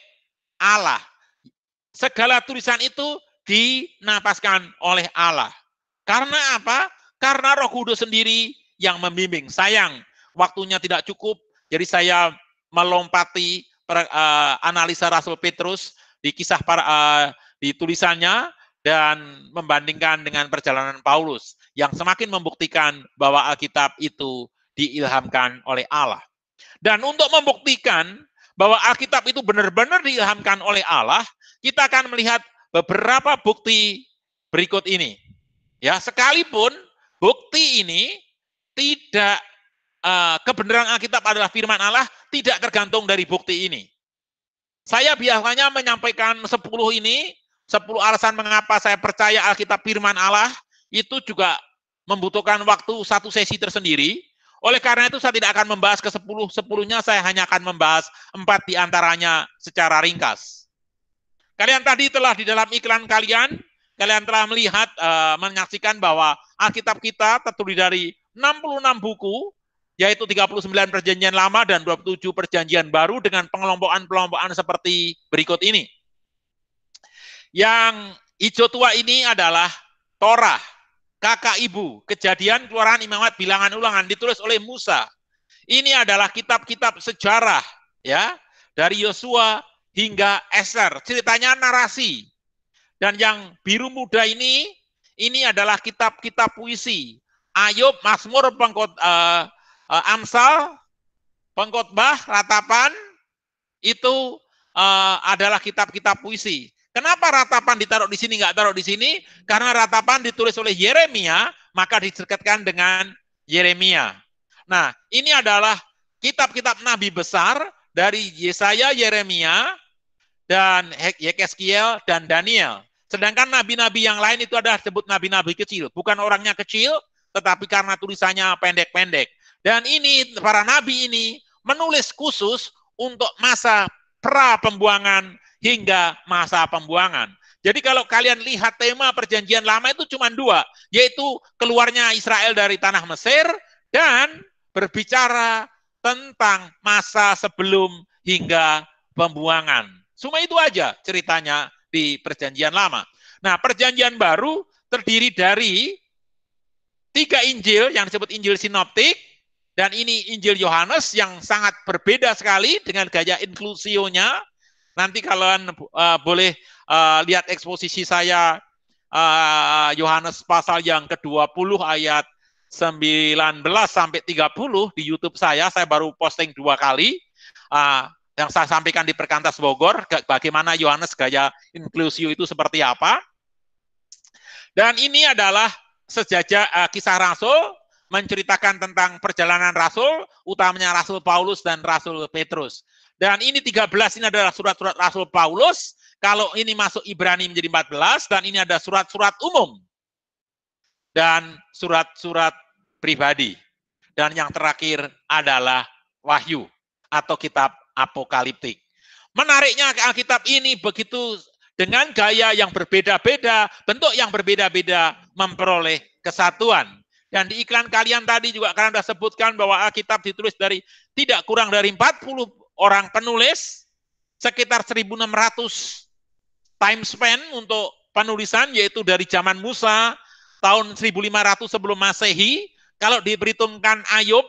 Allah. Segala tulisan itu dinapaskan oleh Allah. Karena apa? Karena Roh Kudus sendiri yang membimbing. Sayang, waktunya tidak cukup, jadi saya melompati analisa Rasul Petrus di kisah di tulisannya dan membandingkan dengan perjalanan Paulus yang semakin membuktikan bahwa Alkitab itu diilhamkan oleh Allah. Dan untuk membuktikan bahwa Alkitab itu benar-benar diilhamkan oleh Allah, kita akan melihat beberapa bukti berikut ini. Ya, sekalipun bukti ini tidak kebenaran Alkitab adalah firman Allah, tidak tergantung dari bukti ini. Saya biasanya menyampaikan 10 ini, 10 alasan mengapa saya percaya Alkitab firman Allah, itu juga membutuhkan waktu satu sesi tersendiri. Oleh karena itu saya tidak akan membahas ke 10, 10-nya saya hanya akan membahas 4 diantaranya secara ringkas. Kalian tadi telah di dalam iklan kalian telah melihat, menyaksikan bahwa Alkitab kita terdiri dari 66 buku, yaitu 39 perjanjian lama dan 27 perjanjian baru dengan pengelompokan-pengelompokan seperti berikut ini. Yang hijau tua ini adalah Torah, kakak ibu, Kejadian, Keluaran, Imamat, Bilangan, Ulangan, ditulis oleh Musa. Ini adalah kitab-kitab sejarah, ya, dari Yosua hingga Ester. Ceritanya narasi. Dan yang biru muda ini adalah kitab-kitab puisi. Ayub, Mazmur, Amsal, Pengkhotbah, Ratapan, itu adalah kitab-kitab puisi. Kenapa Ratapan ditaruh di sini, nggak taruh di sini? Karena Ratapan ditulis oleh Yeremia, maka diserketkan dengan Yeremia. Nah, ini adalah kitab-kitab nabi besar dari Yesaya, Yeremia, dan Yekezkiel, dan Daniel. Sedangkan nabi-nabi yang lain itu adalah disebut nabi-nabi kecil. Bukan orangnya kecil, tetapi karena tulisannya pendek-pendek. Dan ini, para nabi ini menulis khusus untuk masa pra-pembuangan hingga masa pembuangan. Jadi kalau kalian lihat tema perjanjian lama itu cuma 2, yaitu keluarnya Israel dari tanah Mesir dan berbicara tentang masa sebelum hingga pembuangan. Cuma itu aja ceritanya di perjanjian lama. Nah, perjanjian baru terdiri dari 3 Injil yang disebut Injil Sinoptik, dan ini Injil Yohanes yang sangat berbeda sekali dengan gaya inklusionya. Nanti kalian boleh lihat eksposisi saya Yohanes pasal yang ke-20 ayat 19 sampai 30 di YouTube saya baru posting 2 kali. Yang saya sampaikan di Perkantas Bogor, bagaimana Yohanes gaya inklusio itu seperti apa. Dan ini adalah sejajar kisah Rasul, menceritakan tentang perjalanan Rasul, utamanya Rasul Paulus dan Rasul Petrus. Dan ini 13, ini adalah surat-surat Rasul Paulus, kalau ini masuk Ibrani menjadi 14, dan ini ada surat-surat umum, dan surat-surat pribadi. Dan yang terakhir adalah Wahyu, atau kitab apokaliptik. Menariknya Alkitab ini begitu dengan gaya yang berbeda-beda, bentuk yang berbeda-beda memperoleh kesatuan. Dan di iklan kalian tadi juga kalian sudah sebutkan bahwa Alkitab ditulis dari tidak kurang dari 40 orang penulis, sekitar 1.600 time span untuk penulisan, yaitu dari zaman Musa tahun 1.500 sebelum Masehi. Kalau diperhitungkan Ayub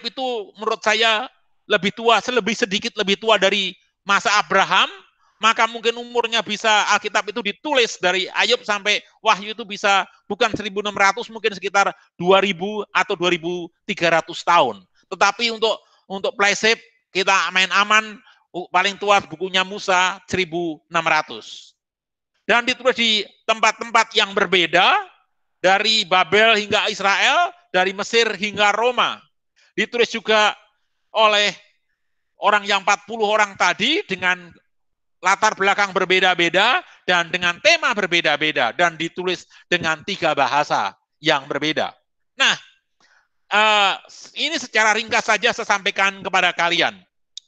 itu menurut saya lebih tua, sedikit lebih tua dari masa Abraham, maka mungkin umurnya bisa Alkitab itu ditulis dari Ayub sampai Wahyu itu bisa bukan 1600, mungkin sekitar 2000 atau 2300 tahun. Tetapi untuk playship kita main aman, paling tua bukunya Musa 1600. Dan ditulis di tempat-tempat yang berbeda, dari Babel hingga Israel, dari Mesir hingga Roma. Ditulis juga oleh orang yang 40 orang tadi dengan latar belakang berbeda-beda dan dengan tema berbeda-beda dan ditulis dengan 3 bahasa yang berbeda. Nah, ini secara ringkas saja saya sampaikan kepada kalian.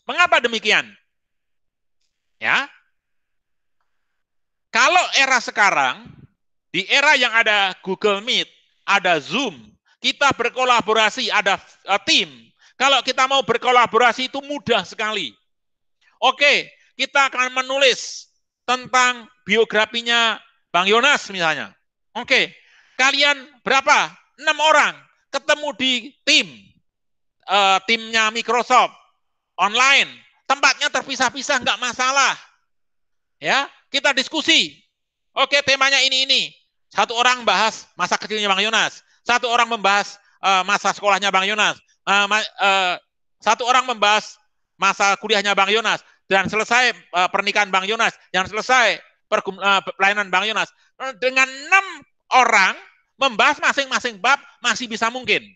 Mengapa demikian? Ya, kalau era sekarang, di era yang ada Google Meet, ada Zoom, kita berkolaborasi, ada tim. Kalau kita mau berkolaborasi itu mudah sekali. Oke, kita akan menulis tentang biografinya Bang Yonas misalnya. Oke, kalian berapa? 6 orang ketemu di timnya Microsoft online. Tempatnya terpisah-pisah, nggak masalah. Ya, kita diskusi. Oke, temanya ini. Satu orang bahas masa kecilnya Bang Yonas. Satu orang membahas masa sekolahnya Bang Yonas. Satu orang membahas masa kuliahnya Bang Yonas. Dan selesai pernikahan Bang Yonas, yang selesai pelayanan Bang Yonas. Dengan 6 orang membahas masing-masing bab masih bisa mungkin.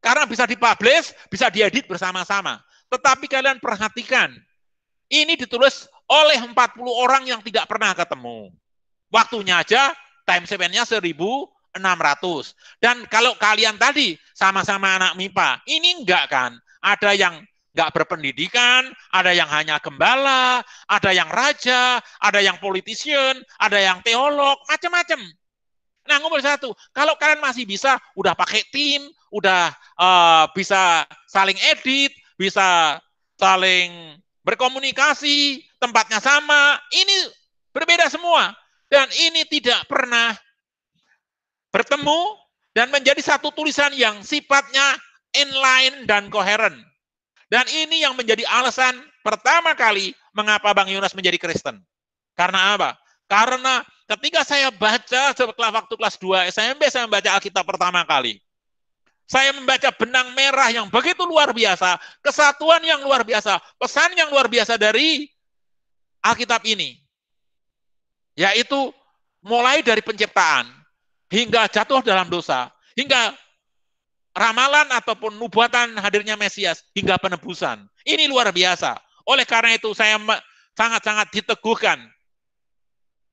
Karena bisa dipublish, bisa diedit bersama-sama. Tetapi kalian perhatikan, ini ditulis oleh 40 orang yang tidak pernah ketemu. Waktunya aja, time span-nya 1600. Dan kalau kalian tadi sama-sama anak MIPA, ini enggak kan? Ada yang nggak berpendidikan, ada yang hanya gembala, ada yang raja, ada yang politician, ada yang teolog, macam-macam. Nah, nomor satu, kalau kalian masih bisa, udah pakai tim, udah bisa saling edit, bisa saling berkomunikasi, tempatnya sama, ini berbeda semua. Dan ini tidak pernah bertemu dan menjadi satu tulisan yang sifatnya inline dan koheren. Dan ini yang menjadi alasan pertama kali mengapa Bang Yonas menjadi Kristen. Karena apa? Karena ketika saya baca setelah waktu kelas 2 SMP, saya membaca Alkitab pertama kali. Saya membaca benang merah yang begitu luar biasa, kesatuan yang luar biasa, pesan yang luar biasa dari Alkitab ini. Yaitu mulai dari penciptaan, hingga jatuh dalam dosa, hingga ramalan ataupun nubuatan hadirnya Mesias hingga penebusan. Ini luar biasa. Oleh karena itu saya sangat-sangat diteguhkan.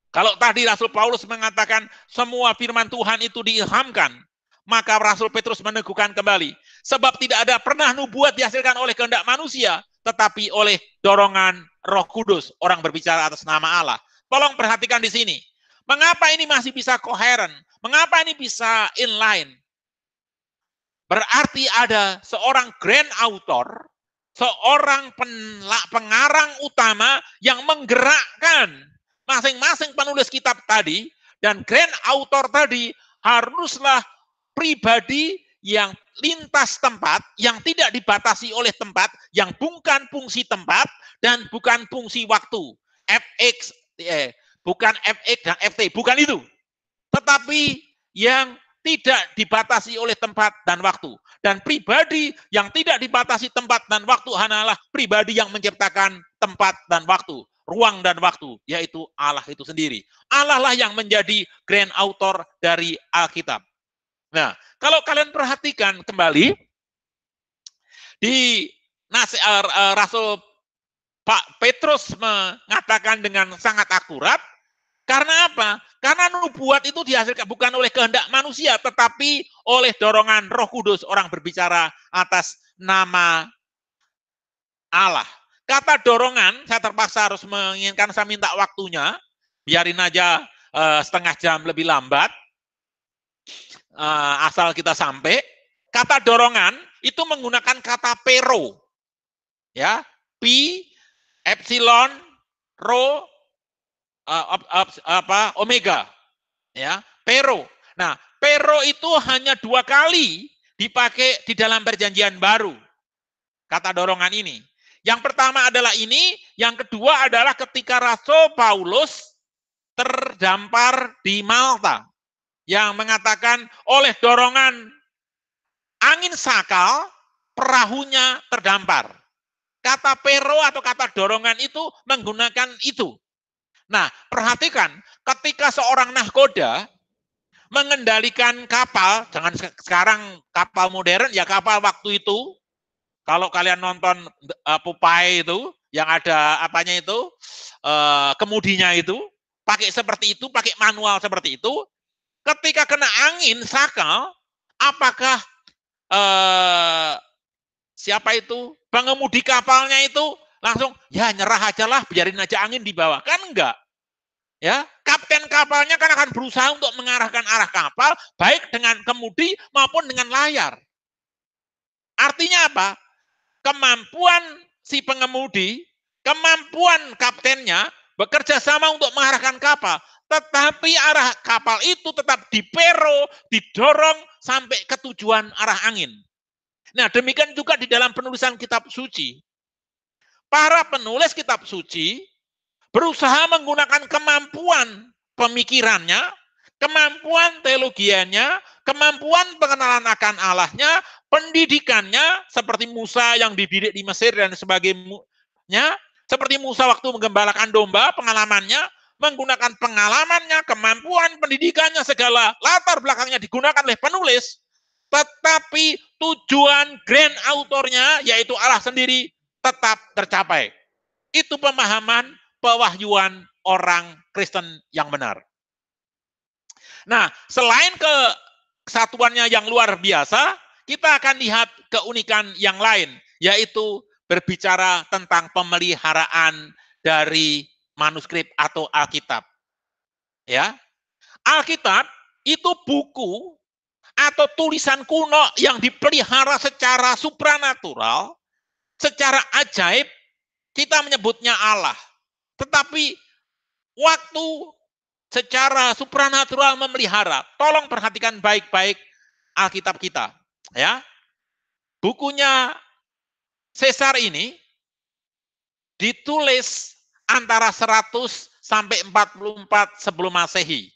Kalau tadi Rasul Paulus mengatakan semua firman Tuhan itu diilhamkan, maka Rasul Petrus meneguhkan kembali. Sebab tidak ada pernah nubuat dihasilkan oleh kehendak manusia, tetapi oleh dorongan Roh Kudus, orang berbicara atas nama Allah. Tolong perhatikan di sini. Mengapa ini masih bisa koheren? Mengapa ini bisa inline? Berarti ada seorang grand author, seorang pengarang utama yang menggerakkan masing-masing penulis kitab tadi, dan grand author tadi haruslah pribadi yang lintas tempat, yang tidak dibatasi oleh tempat, yang bukan fungsi tempat dan bukan fungsi waktu. Bukan FX dan FT, bukan itu. Tetapi yang tidak dibatasi oleh tempat dan waktu. Dan pribadi yang tidak dibatasi tempat dan waktu hanyalah pribadi yang menciptakan tempat dan waktu, ruang dan waktu, yaitu Allah itu sendiri. Allah lah yang menjadi grand author dari Alkitab. Nah, kalau kalian perhatikan kembali, di Rasul Pak Petrus mengatakan dengan sangat akurat, karena apa? Karena nubuat itu dihasilkan bukan oleh kehendak manusia, tetapi oleh dorongan Roh Kudus, orang berbicara atas nama Allah. Kata dorongan, saya terpaksa harus menginginkan, saya minta waktunya, biarin aja setengah jam lebih lambat, asal kita sampai. Kata dorongan itu menggunakan kata pero, ya, pi, epsilon, rho, omega, ya, pero. Nah, pero itu hanya 2 kali dipakai di dalam perjanjian baru. Kata dorongan ini. Yang pertama adalah ini, Yang kedua adalah ketika Rasul Paulus terdampar di Malta, yang mengatakan oleh dorongan angin sakal, perahunya terdampar. Kata pero atau kata dorongan itu menggunakan itu. Nah, perhatikan, ketika seorang nahkoda mengendalikan kapal, jangan sekarang kapal modern, ya kapal waktu itu, kalau kalian nonton Popeye itu, yang ada apanya itu, kemudinya itu, pakai seperti itu, pakai manual seperti itu, ketika kena angin sakal, apakah siapa itu pengemudi kapalnya itu langsung ya nyerah aja lah, biarin aja angin di bawah? Kan enggak. Ya, kapten kapalnya kan akan berusaha untuk mengarahkan arah kapal baik dengan kemudi maupun dengan layar. Artinya apa? Kemampuan si pengemudi, kemampuan kaptennya bekerja sama untuk mengarahkan kapal, tetapi arah kapal itu tetap dipero, didorong sampai ke tujuan arah angin. Nah, demikian juga di dalam penulisan kitab suci. Para penulis kitab suci berusaha menggunakan kemampuan pemikirannya, kemampuan teologianya, kemampuan pengenalan akan Allahnya, pendidikannya, seperti Musa yang dididik di Mesir dan sebagainya, seperti Musa waktu menggembalakan domba, pengalamannya, menggunakan pengalamannya, kemampuan pendidikannya, segala latar belakangnya digunakan oleh penulis, tetapi tujuan grand autornya, yaitu Allah sendiri, tetap tercapai. Itu pemahaman pewahyuan orang Kristen yang benar. Nah, selain kesatuannya yang luar biasa, kita akan lihat keunikan yang lain, yaitu berbicara tentang pemeliharaan dari manuskrip atau Alkitab. Ya, Alkitab itu buku atau tulisan kuno yang dipelihara secara supranatural, secara ajaib. Kita menyebutnya Allah. Tetapi waktu secara supranatural memelihara, tolong perhatikan baik-baik Alkitab kita. Ya, bukunya Caesar ini ditulis antara 100 sampai 44 sebelum Masehi.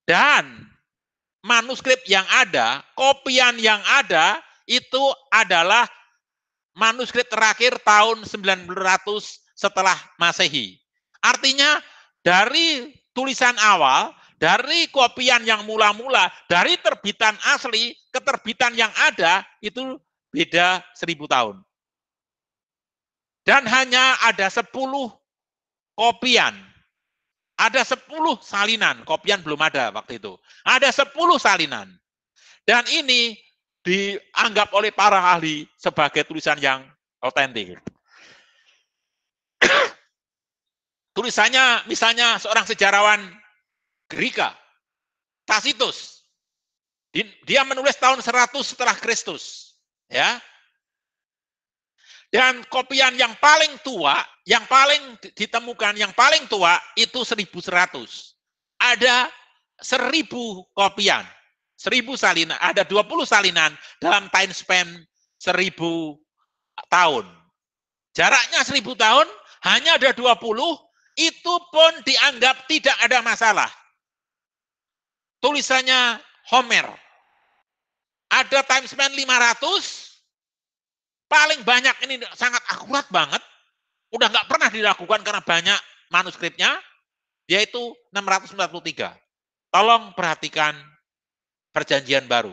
Dan manuskrip yang ada, kopian yang ada, itu adalah manuskrip terakhir tahun 900 setelah Masehi. Artinya dari tulisan awal, dari kopian yang mula-mula, dari terbitan asli ke terbitan yang ada, itu beda 1000 tahun. Dan hanya ada 10 kopian. Ada 10 salinan, kopian belum ada waktu itu. Ada 10 salinan. Dan ini dianggap oleh para ahli sebagai tulisan yang otentik. Tulisannya misalnya seorang sejarawan Greka, Tacitus. Dia menulis tahun 100 setelah Kristus, ya. Dan kopian yang paling tua, yang paling ditemukan, yang paling tua itu 1100. Ada 1000 kopian, 1000 salinan, ada 20 salinan dalam time span 1000 tahun. Jaraknya 1000 tahun, hanya ada 20, itu pun dianggap tidak ada masalah. Tulisannya Homer. Ada time span 500, paling banyak ini sangat akurat banget, udah nggak pernah dilakukan karena banyak manuskripnya, yaitu 643. Tolong perhatikan perjanjian baru.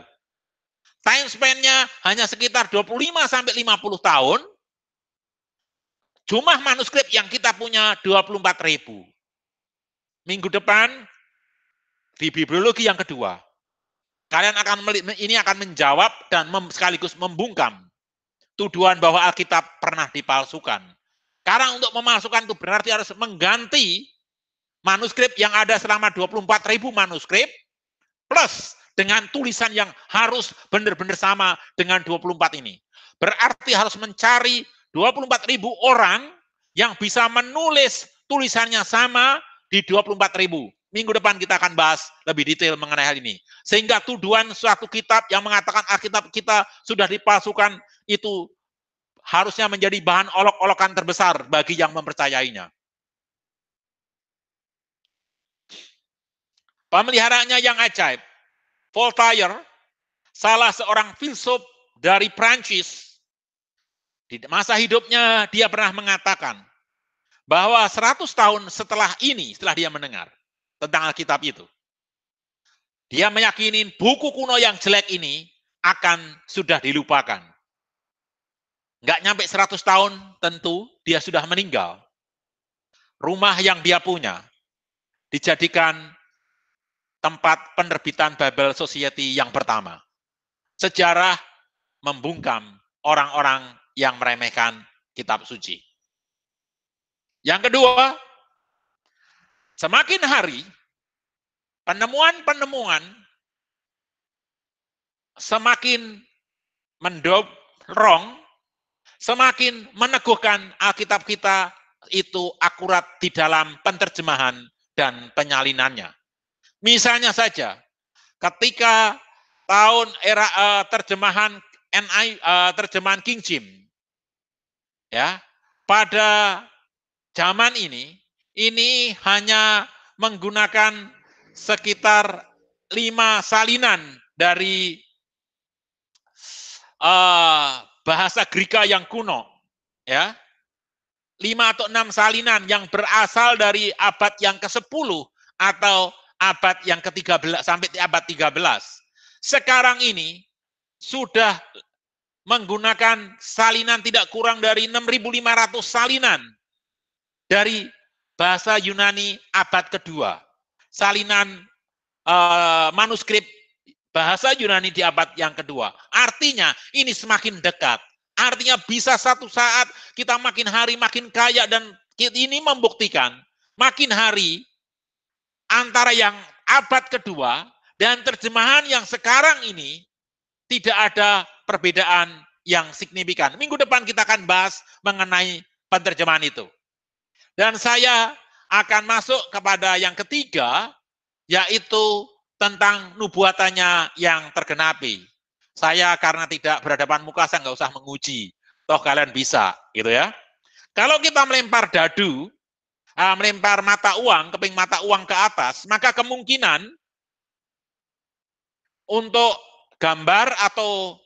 Time span-nya hanya sekitar 25 sampai 50 tahun, jumlah manuskrip yang kita punya 24.000. Minggu depan di bibliologi yang kedua, kalian akan menjawab dan sekaligus membungkam tuduhan bahwa Alkitab pernah dipalsukan. Karena untuk memalsukan itu berarti harus mengganti manuskrip yang ada selama 24.000 manuskrip plus dengan tulisan yang harus benar-benar sama dengan 24 ini. Berarti harus mencari 24.000 orang yang bisa menulis tulisannya sama di 24.000. Minggu depan kita akan bahas lebih detail mengenai hal ini. Sehingga tuduhan suatu kitab yang mengatakan Alkitab kita sudah dipalsukan itu harusnya menjadi bahan olok-olokan terbesar bagi yang mempercayainya. Pemeliharaannya yang ajaib. Voltaire, salah seorang filsuf dari Prancis, di masa hidupnya dia pernah mengatakan bahwa 100 tahun setelah ini, setelah dia mendengar tentang Alkitab itu, dia meyakini buku kuno yang jelek ini akan sudah dilupakan. Nggak nyampe 100 tahun tentu dia sudah meninggal. Rumah yang dia punya dijadikan tempat penerbitan Bible Society yang pertama. Sejarah membungkam orang-orang yang meremehkan kitab suci. Yang kedua, semakin hari penemuan-penemuan semakin mendorong, semakin meneguhkan Alkitab kita itu akurat di dalam penerjemahan dan penyalinannya. Misalnya saja, ketika tahun era terjemahan terjemahan King James, ya, pada zaman ini hanya menggunakan sekitar 5 salinan dari bahasa Greka yang kuno, ya. 5 atau 6 salinan yang berasal dari abad yang ke-10 atau abad yang ke-13 sampai abad 13. Sekarang ini sudah menggunakan salinan tidak kurang dari 6.500 salinan dari bahasa Yunani abad kedua. Salinan manuskrip bahasa Yunani di abad yang kedua. Artinya ini semakin dekat. Artinya bisa satu saat kita makin hari makin kaya, dan ini membuktikan makin hari antara yang abad kedua dan terjemahan yang sekarang ini tidak ada perbedaan yang signifikan. Minggu depan kita akan bahas mengenai penerjemahan itu. Dan saya akan masuk kepada yang ketiga, yaitu tentang nubuatannya yang tergenapi. Saya karena tidak berhadapan muka, saya nggak usah menguji. Toh kalian bisa, gitu ya. Kalau kita melempar dadu, melempar mata uang, keping mata uang ke atas, maka kemungkinan untuk gambar atau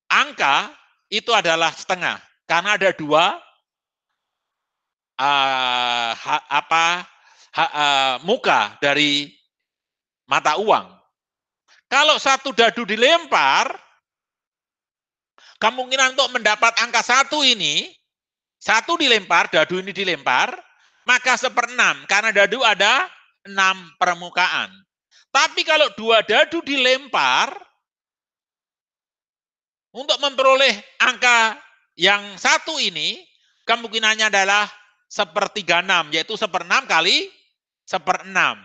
angka itu adalah setengah. Karena ada dua muka dari mata uang. Kalau satu dadu dilempar, kemungkinan untuk mendapat angka satu ini, satu dilempar, dadu ini dilempar, maka 1/6, karena dadu ada 6 permukaan. Tapi kalau 2 dadu dilempar, untuk memperoleh angka yang satu ini, kemungkinannya adalah 1/36, yaitu 1/6 kali 1/6.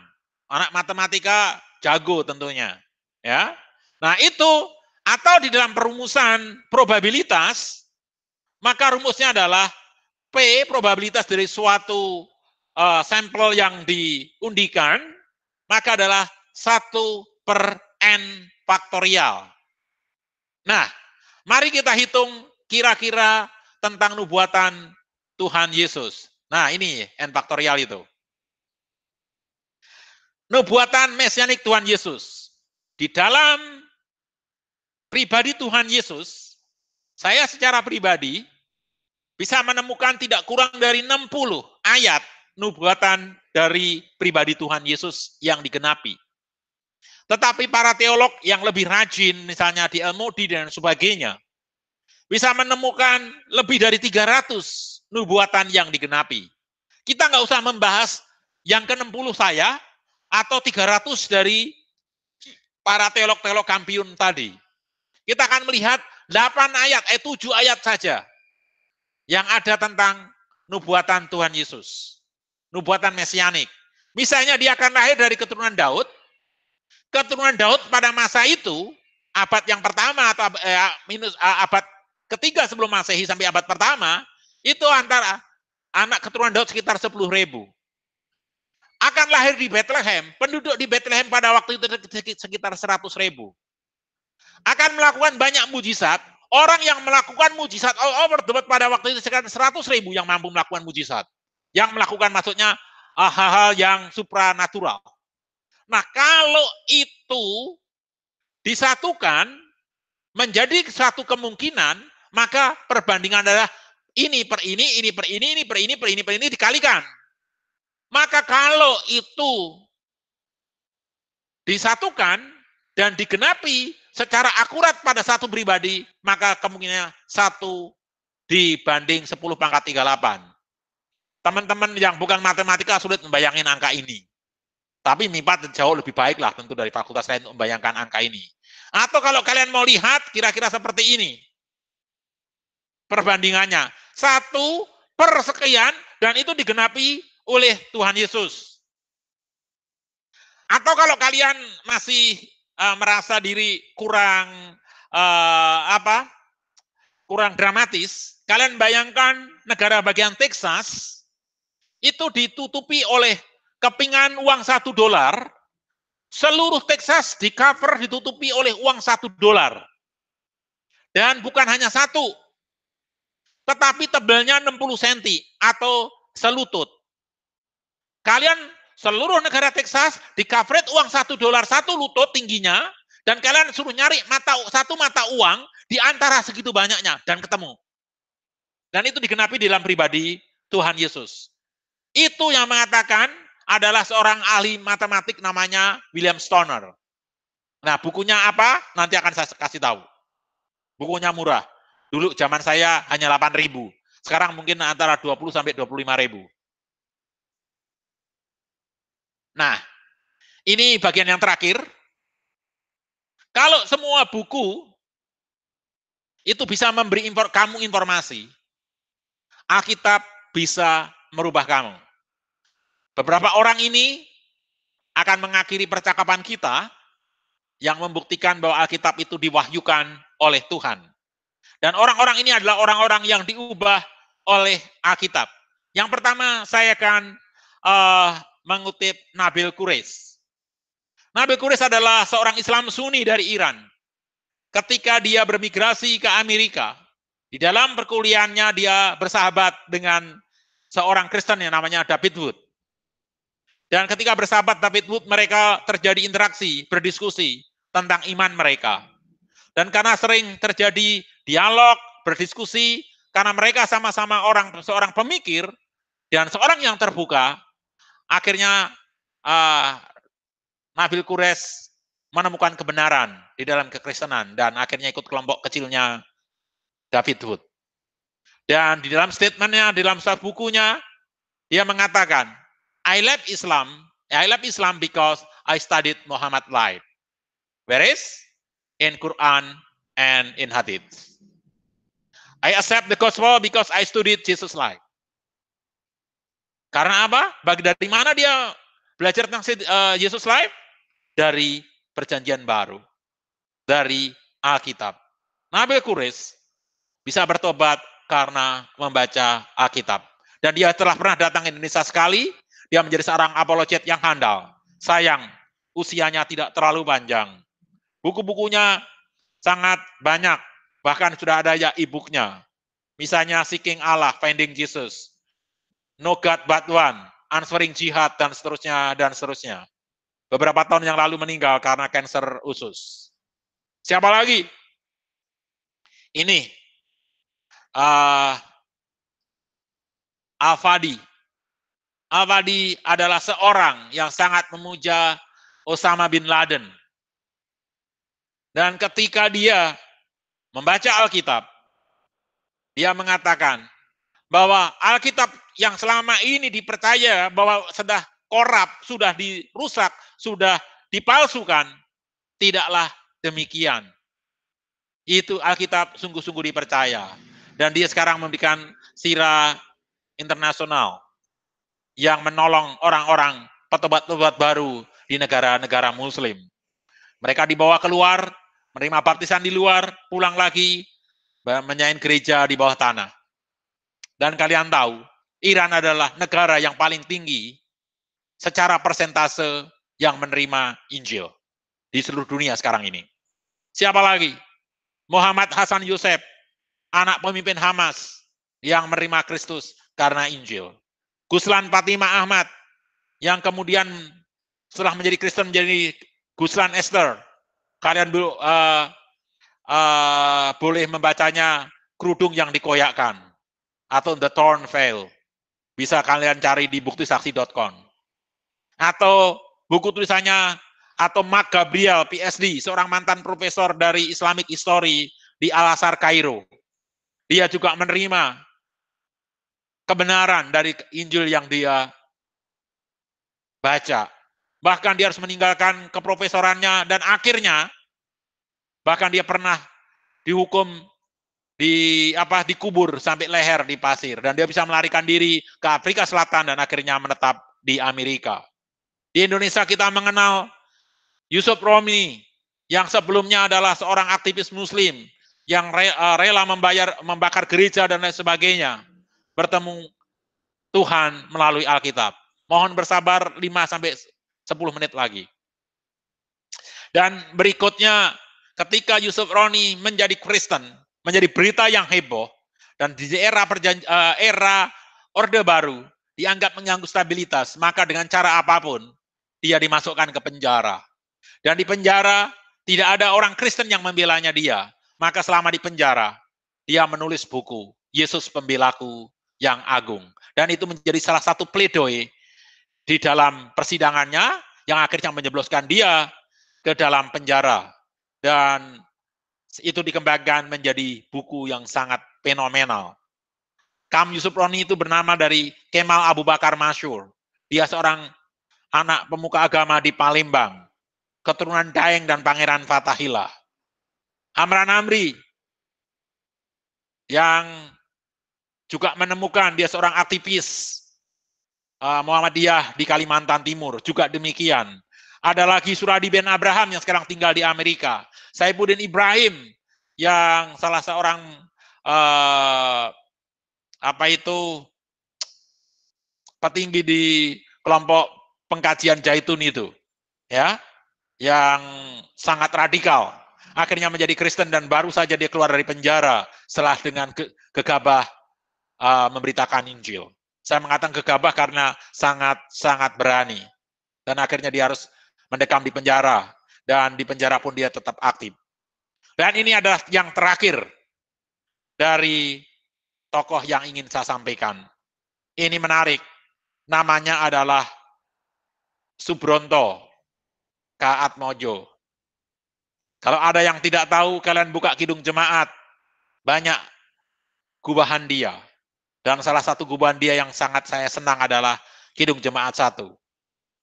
Anak matematika jago tentunya. Ya. Nah itu, atau di dalam perumusan probabilitas, maka rumusnya adalah P, probabilitas dari suatu sampel yang diundikan, maka adalah 1/n faktorial. Nah, mari kita hitung kira-kira tentang nubuatan Tuhan Yesus. Nah, ini n faktorial itu. Nubuatan mesianik Tuhan Yesus. Di dalam pribadi Tuhan Yesus, saya secara pribadi bisa menemukan tidak kurang dari 60 ayat nubuatan dari pribadi Tuhan Yesus yang digenapi. Tetapi para teolog yang lebih rajin, misalnya di Al-Moody dan sebagainya, bisa menemukan lebih dari 300 nubuatan yang digenapi. Kita nggak usah membahas yang ke-60 saya, atau 300 dari para teolog-teolog kampiun tadi. Kita akan melihat 8 ayat, 7 ayat saja yang ada tentang nubuatan Tuhan Yesus. Nubuatan mesianik. Misalnya dia akan lahir dari keturunan Daud. Keturunan Daud pada masa itu, abad yang pertama atau abad ketiga sebelum Masehi sampai abad pertama, itu antara anak keturunan Daud sekitar 10.000. Akan lahir di Bethlehem, penduduk di Bethlehem pada waktu itu sekitar 100.000. Akan melakukan banyak mujizat, Orang yang melakukan mujizat all over the world pada waktu itu sekitar 100.000 yang mampu melakukan mujizat. Yang melakukan maksudnya hal-hal yang supranatural. Nah, kalau itu disatukan menjadi satu kemungkinan, maka perbandingan adalah ini per ini per ini per ini per ini per ini dikalikan. Maka kalau itu disatukan dan digenapi secara akurat pada satu pribadi, maka kemungkinannya 1 dibanding 10 pangkat 38. Teman-teman yang bukan matematika sulit membayangin angka ini. Tapi MIPA jauh lebih baik lah tentu dari fakultas lain untuk membayangkan angka ini. Atau kalau kalian mau lihat kira-kira seperti ini. Perbandingannya. 1 per sekian dan itu digenapi oleh Tuhan Yesus. Atau kalau kalian masih merasa diri kurang kurang dramatis, kalian bayangkan negara bagian Texas itu ditutupi oleh kepingan uang $1. Seluruh Texas di cover ditutupi oleh uang $1. Dan bukan hanya satu, tetapi tebalnya 60 cm atau selutut. Kalian seluruh negara Texas di cover uang $1 satu lutut tingginya, dan kalian suruh nyari satu mata uang di antara segitu banyaknya dan ketemu. Dan itu digenapi dalam pribadi Tuhan Yesus. Itu yang mengatakan adalah seorang ahli matematik namanya William Stoner. Nah, bukunya apa? Nanti akan saya kasih tahu. Bukunya murah. Dulu zaman saya hanya 8.000. Sekarang mungkin antara 20 sampai 25.000. Nah, ini bagian yang terakhir. Kalau semua buku itu bisa memberi kamu informasi, Alkitab bisa merubah kamu. Beberapa orang ini akan mengakhiri percakapan kita yang membuktikan bahwa Alkitab itu diwahyukan oleh Tuhan. Dan orang-orang ini adalah orang-orang yang diubah oleh Alkitab. Yang pertama saya akan mengutip Nabil Quresh. Nabil Quresh adalah seorang Islam Sunni dari Iran. Ketika dia bermigrasi ke Amerika, di dalam perkuliahannya dia bersahabat dengan seorang Kristen yang namanya David Wood. Dan ketika bersahabat David Wood, mereka terjadi interaksi, berdiskusi tentang iman mereka. Dan karena sering terjadi dialog, berdiskusi, karena mereka sama-sama seorang pemikir dan seorang yang terbuka, akhirnya Nabil Quresh menemukan kebenaran di dalam kekristenan dan akhirnya ikut kelompok kecilnya David Wood. Dan di dalam statementnya, di dalam bukunya, dia mengatakan, I love Islam because I studied Muhammad life. Whereas in Quran and in Hadith. I accept the gospel because I studied Jesus life. Karena apa? Dari mana dia belajar tentang Yesus life? Dari Perjanjian Baru. Dari Alkitab. Nabil Quresh bisa bertobat karena membaca Alkitab. Dan dia telah pernah datang ke Indonesia sekali. Dia menjadi seorang apologet yang handal. Sayang, usianya tidak terlalu panjang. Buku-bukunya sangat banyak. Bahkan sudah ada ya e-booknya. Misalnya Seeking Allah, Finding Jesus. No God But One, Answering Jihad, dan seterusnya, dan seterusnya. Beberapa tahun yang lalu meninggal karena kanker usus. Siapa lagi? Ini. Al-Fadi. Al-Fadi adalah seorang yang sangat memuja Osama bin Laden. Dan ketika dia membaca Alkitab, dia mengatakan bahwa Alkitab yang selama ini dipercaya bahwa sudah korup, sudah dirusak, sudah dipalsukan, tidaklah demikian. Itu Alkitab sungguh-sungguh dipercaya. Dan dia sekarang memberikan sirah internasional yang menolong orang-orang petobat-petobat baru di negara-negara Muslim. Mereka dibawa keluar, menerima baptisan di luar, pulang lagi, menyain gereja di bawah tanah. Dan kalian tahu, Iran adalah negara yang paling tinggi secara persentase yang menerima Injil di seluruh dunia sekarang ini. Siapa lagi? Muhammad Hasan Yusuf, anak pemimpin Hamas yang menerima Kristus karena Injil. Guslan Fatimah Ahmad, yang kemudian setelah menjadi Kristen menjadi Guslan Esther. Kalian boleh membacanya Kerudung yang Dikoyakkan atau The Torn Veil. Bisa kalian cari di buktisaksi.com. Atau buku tulisannya atau Mark Gabriel, PhD, seorang mantan profesor dari Islamic History di Al-Azhar Kairo. Dia juga menerima kebenaran dari Injil yang dia baca. Bahkan dia harus meninggalkan keprofesorannya dan akhirnya bahkan dia pernah dihukum dikubur sampai leher di pasir dan dia bisa melarikan diri ke Afrika Selatan dan akhirnya menetap di Amerika. Di Indonesia kita mengenal Yusuf Romi yang sebelumnya adalah seorang aktivis muslim yang rela membakar gereja dan lain sebagainya, bertemu Tuhan melalui Alkitab. Mohon bersabar 5-10 menit lagi. Dan berikutnya ketika Yusuf Roni menjadi Kristen, menjadi berita yang heboh, dan di era Orde Baru dianggap mengganggu stabilitas, maka dengan cara apapun dia dimasukkan ke penjara. Dan di penjara tidak ada orang Kristen yang membelanya dia. Maka selama di penjara dia menulis buku Yesus Pembelaku yang Agung. Dan itu menjadi salah satu pledoi di dalam persidangannya yang akhirnya menjebloskan dia ke dalam penjara. Dan itu dikembangkan menjadi buku yang sangat fenomenal. Kam Yusuf Roni itu bernama dari Kemal Abu Bakar Masyur. Dia seorang anak pemuka agama di Palembang, keturunan Daeng dan Pangeran Fatahillah. Amran Amri yang juga menemukan dia seorang aktivis Muhammadiyah di Kalimantan Timur, juga demikian. Ada lagi Suradi bin Abraham yang sekarang tinggal di Amerika. Saifuddin Ibrahim yang salah seorang petinggi di kelompok pengkajian Zaitun itu, ya, yang sangat radikal. Akhirnya menjadi Kristen dan baru saja dia keluar dari penjara setelah dengan gegabah memberitakan Injil. Saya mengatakan gegabah karena sangat berani. Dan akhirnya dia harus mendekam di penjara. Dan di penjara pun dia tetap aktif. Dan ini adalah yang terakhir dari tokoh yang ingin saya sampaikan. Ini menarik. Namanya adalah Subronto Kaatmojo. Kalau ada yang tidak tahu, kalian buka Kidung Jemaat. Banyak gubahan dia. Dan salah satu gubahan dia yang sangat saya senang adalah Kidung Jemaat 1.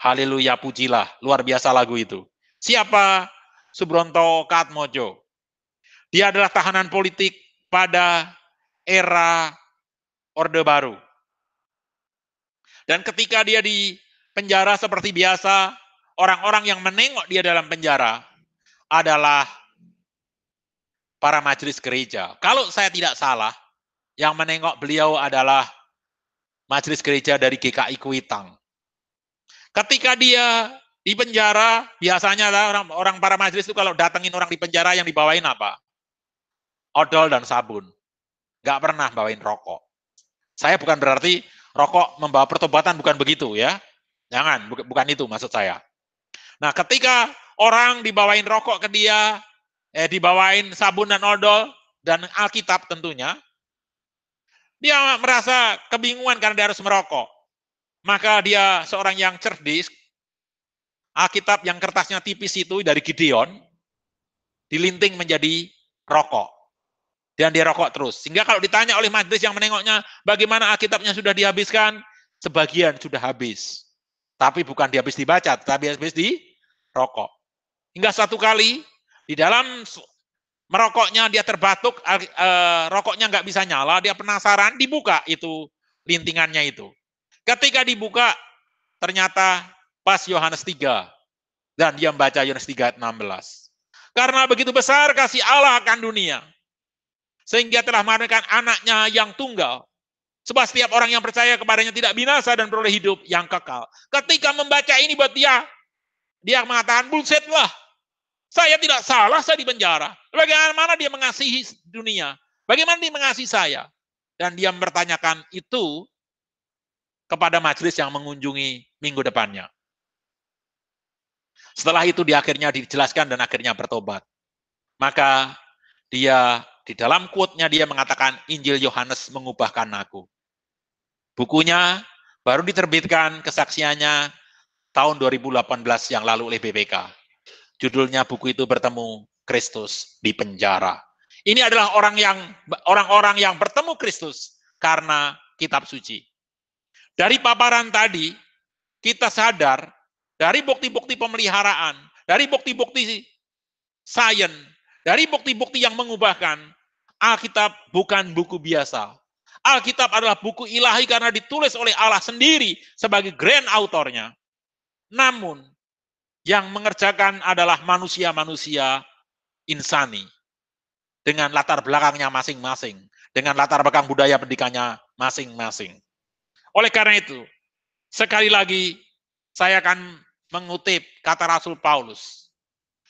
Haleluya, pujilah. Luar biasa lagu itu. Siapa Subronto Kaatmojo? Dia adalah tahanan politik pada era Orde Baru. Dan ketika dia di penjara seperti biasa, orang-orang yang menengok dia dalam penjara adalah para majelis gereja. Kalau saya tidak salah, yang menengok beliau adalah majelis gereja dari GKI Kuitang. Ketika dia di penjara, biasanya orang para majelis itu kalau datengin orang di penjara yang dibawain apa? Odol dan sabun. Nggak pernah bawain rokok. Saya bukan berarti rokok membawa pertobatan, bukan begitu ya. Jangan, bukan itu maksud saya. Nah, ketika orang dibawain rokok ke dia, dibawain sabun dan odol, dan Alkitab tentunya, dia merasa kebingungan karena dia harus merokok. Maka dia seorang yang cerdas, Alkitab yang kertasnya tipis itu dari Gideon, dilinting menjadi rokok. Dan dia rokok terus. Sehingga kalau ditanya oleh majelis yang menengoknya, bagaimana Alkitabnya sudah dihabiskan? Sebagian sudah habis. Tapi bukan dihabis dibaca, tapi habis di rokok. Hingga satu kali, di dalam merokoknya dia terbatuk, rokoknya nggak bisa nyala, dia penasaran, dibuka itu lintingannya itu. Ketika dibuka, ternyata pas Yohanes 3. Dan dia membaca Yohanes 3 ayat 16. Karena begitu besar kasih Allah akan dunia, sehingga telah memberikan anaknya yang tunggal. Sebab setiap orang yang percaya kepadanya tidak binasa dan beroleh hidup yang kekal. Ketika membaca ini buat dia mengatakan bullshit lah. Saya tidak salah, saya dipenjara. Bagaimana dia mengasihi dunia? Bagaimana dia mengasihi saya? Dan dia mempertanyakan itu kepada majelis yang mengunjungi minggu depannya. Setelah itu dia akhirnya dijelaskan dan akhirnya bertobat. Maka dia di dalam quote-nya dia mengatakan Injil Yohanes mengubahkan aku. Bukunya baru diterbitkan kesaksiannya tahun 2018 yang lalu oleh BPK. Judulnya buku itu bertemu Kristus di penjara. Ini adalah orang-orang yang bertemu Kristus karena kitab suci. Dari paparan tadi kita sadar dari bukti-bukti pemeliharaan, dari bukti-bukti sains, dari bukti-bukti yang mengubahkan, Alkitab bukan buku biasa. Alkitab adalah buku ilahi karena ditulis oleh Allah sendiri sebagai grand autornya. Namun, yang mengerjakan adalah manusia-manusia insani. Dengan latar belakangnya masing-masing. Dengan latar belakang budaya pendidikannya masing-masing. Oleh karena itu, sekali lagi, saya akan mengutip kata Rasul Paulus.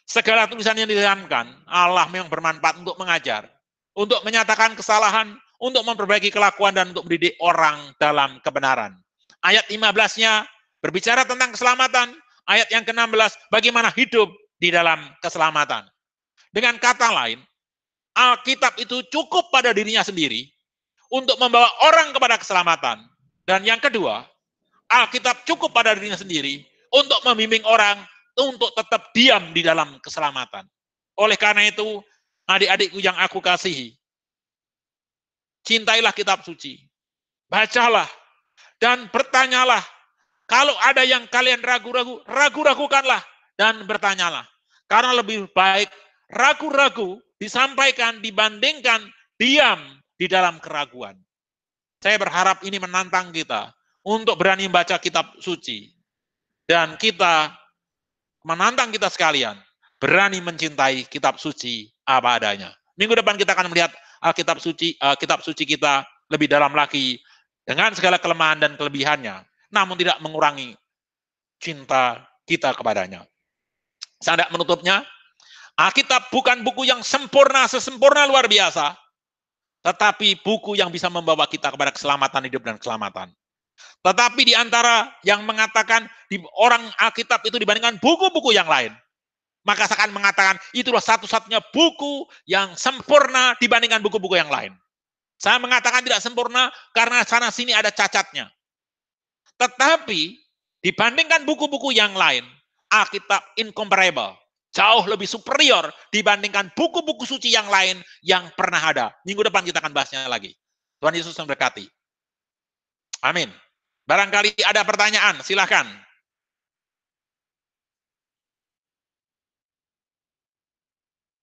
Segala tulisan yang didalamkan, Allah memang bermanfaat untuk mengajar, untuk menyatakan kesalahan, untuk memperbaiki kelakuan, dan untuk mendidik orang dalam kebenaran. Ayat 15-nya berbicara tentang keselamatan, ayat yang ke-16, bagaimana hidup di dalam keselamatan. Dengan kata lain, Alkitab itu cukup pada dirinya sendiri untuk membawa orang kepada keselamatan. Dan yang kedua, Alkitab cukup pada dirinya sendiri untuk membimbing orang untuk tetap diam di dalam keselamatan. Oleh karena itu, adik-adikku yang aku kasihi, cintailah kitab suci, bacalah, dan bertanyalah. Kalau ada yang kalian ragu-ragu, ragu-ragukanlah, dan bertanyalah. Karena lebih baik ragu-ragu disampaikan dibandingkan diam di dalam keraguan. Saya berharap ini menantang kita untuk berani membaca kitab suci. Dan kita menantang kita sekalian, berani mencintai kitab suci apa adanya. Minggu depan kita akan melihat kitab suci kita lebih dalam lagi dengan segala kelemahan dan kelebihannya, namun tidak mengurangi cinta kita kepadanya. Saya tidak menutupnya, Alkitab bukan buku yang sempurna, sesempurna luar biasa, tetapi buku yang bisa membawa kita kepada keselamatan hidup dan keselamatan. Tetapi di antara yang mengatakan di orang Alkitab itu dibandingkan buku-buku yang lain, maka saya akan mengatakan itulah satu-satunya buku yang sempurna dibandingkan buku-buku yang lain. Saya mengatakan tidak sempurna karena sana-sini ada cacatnya. Tetapi dibandingkan buku-buku yang lain, Alkitab incomparable, jauh lebih superior dibandingkan buku-buku suci yang lain yang pernah ada. Minggu depan kita akan bahasnya lagi. Tuhan Yesus memberkati. Amin. Barangkali ada pertanyaan, silakan.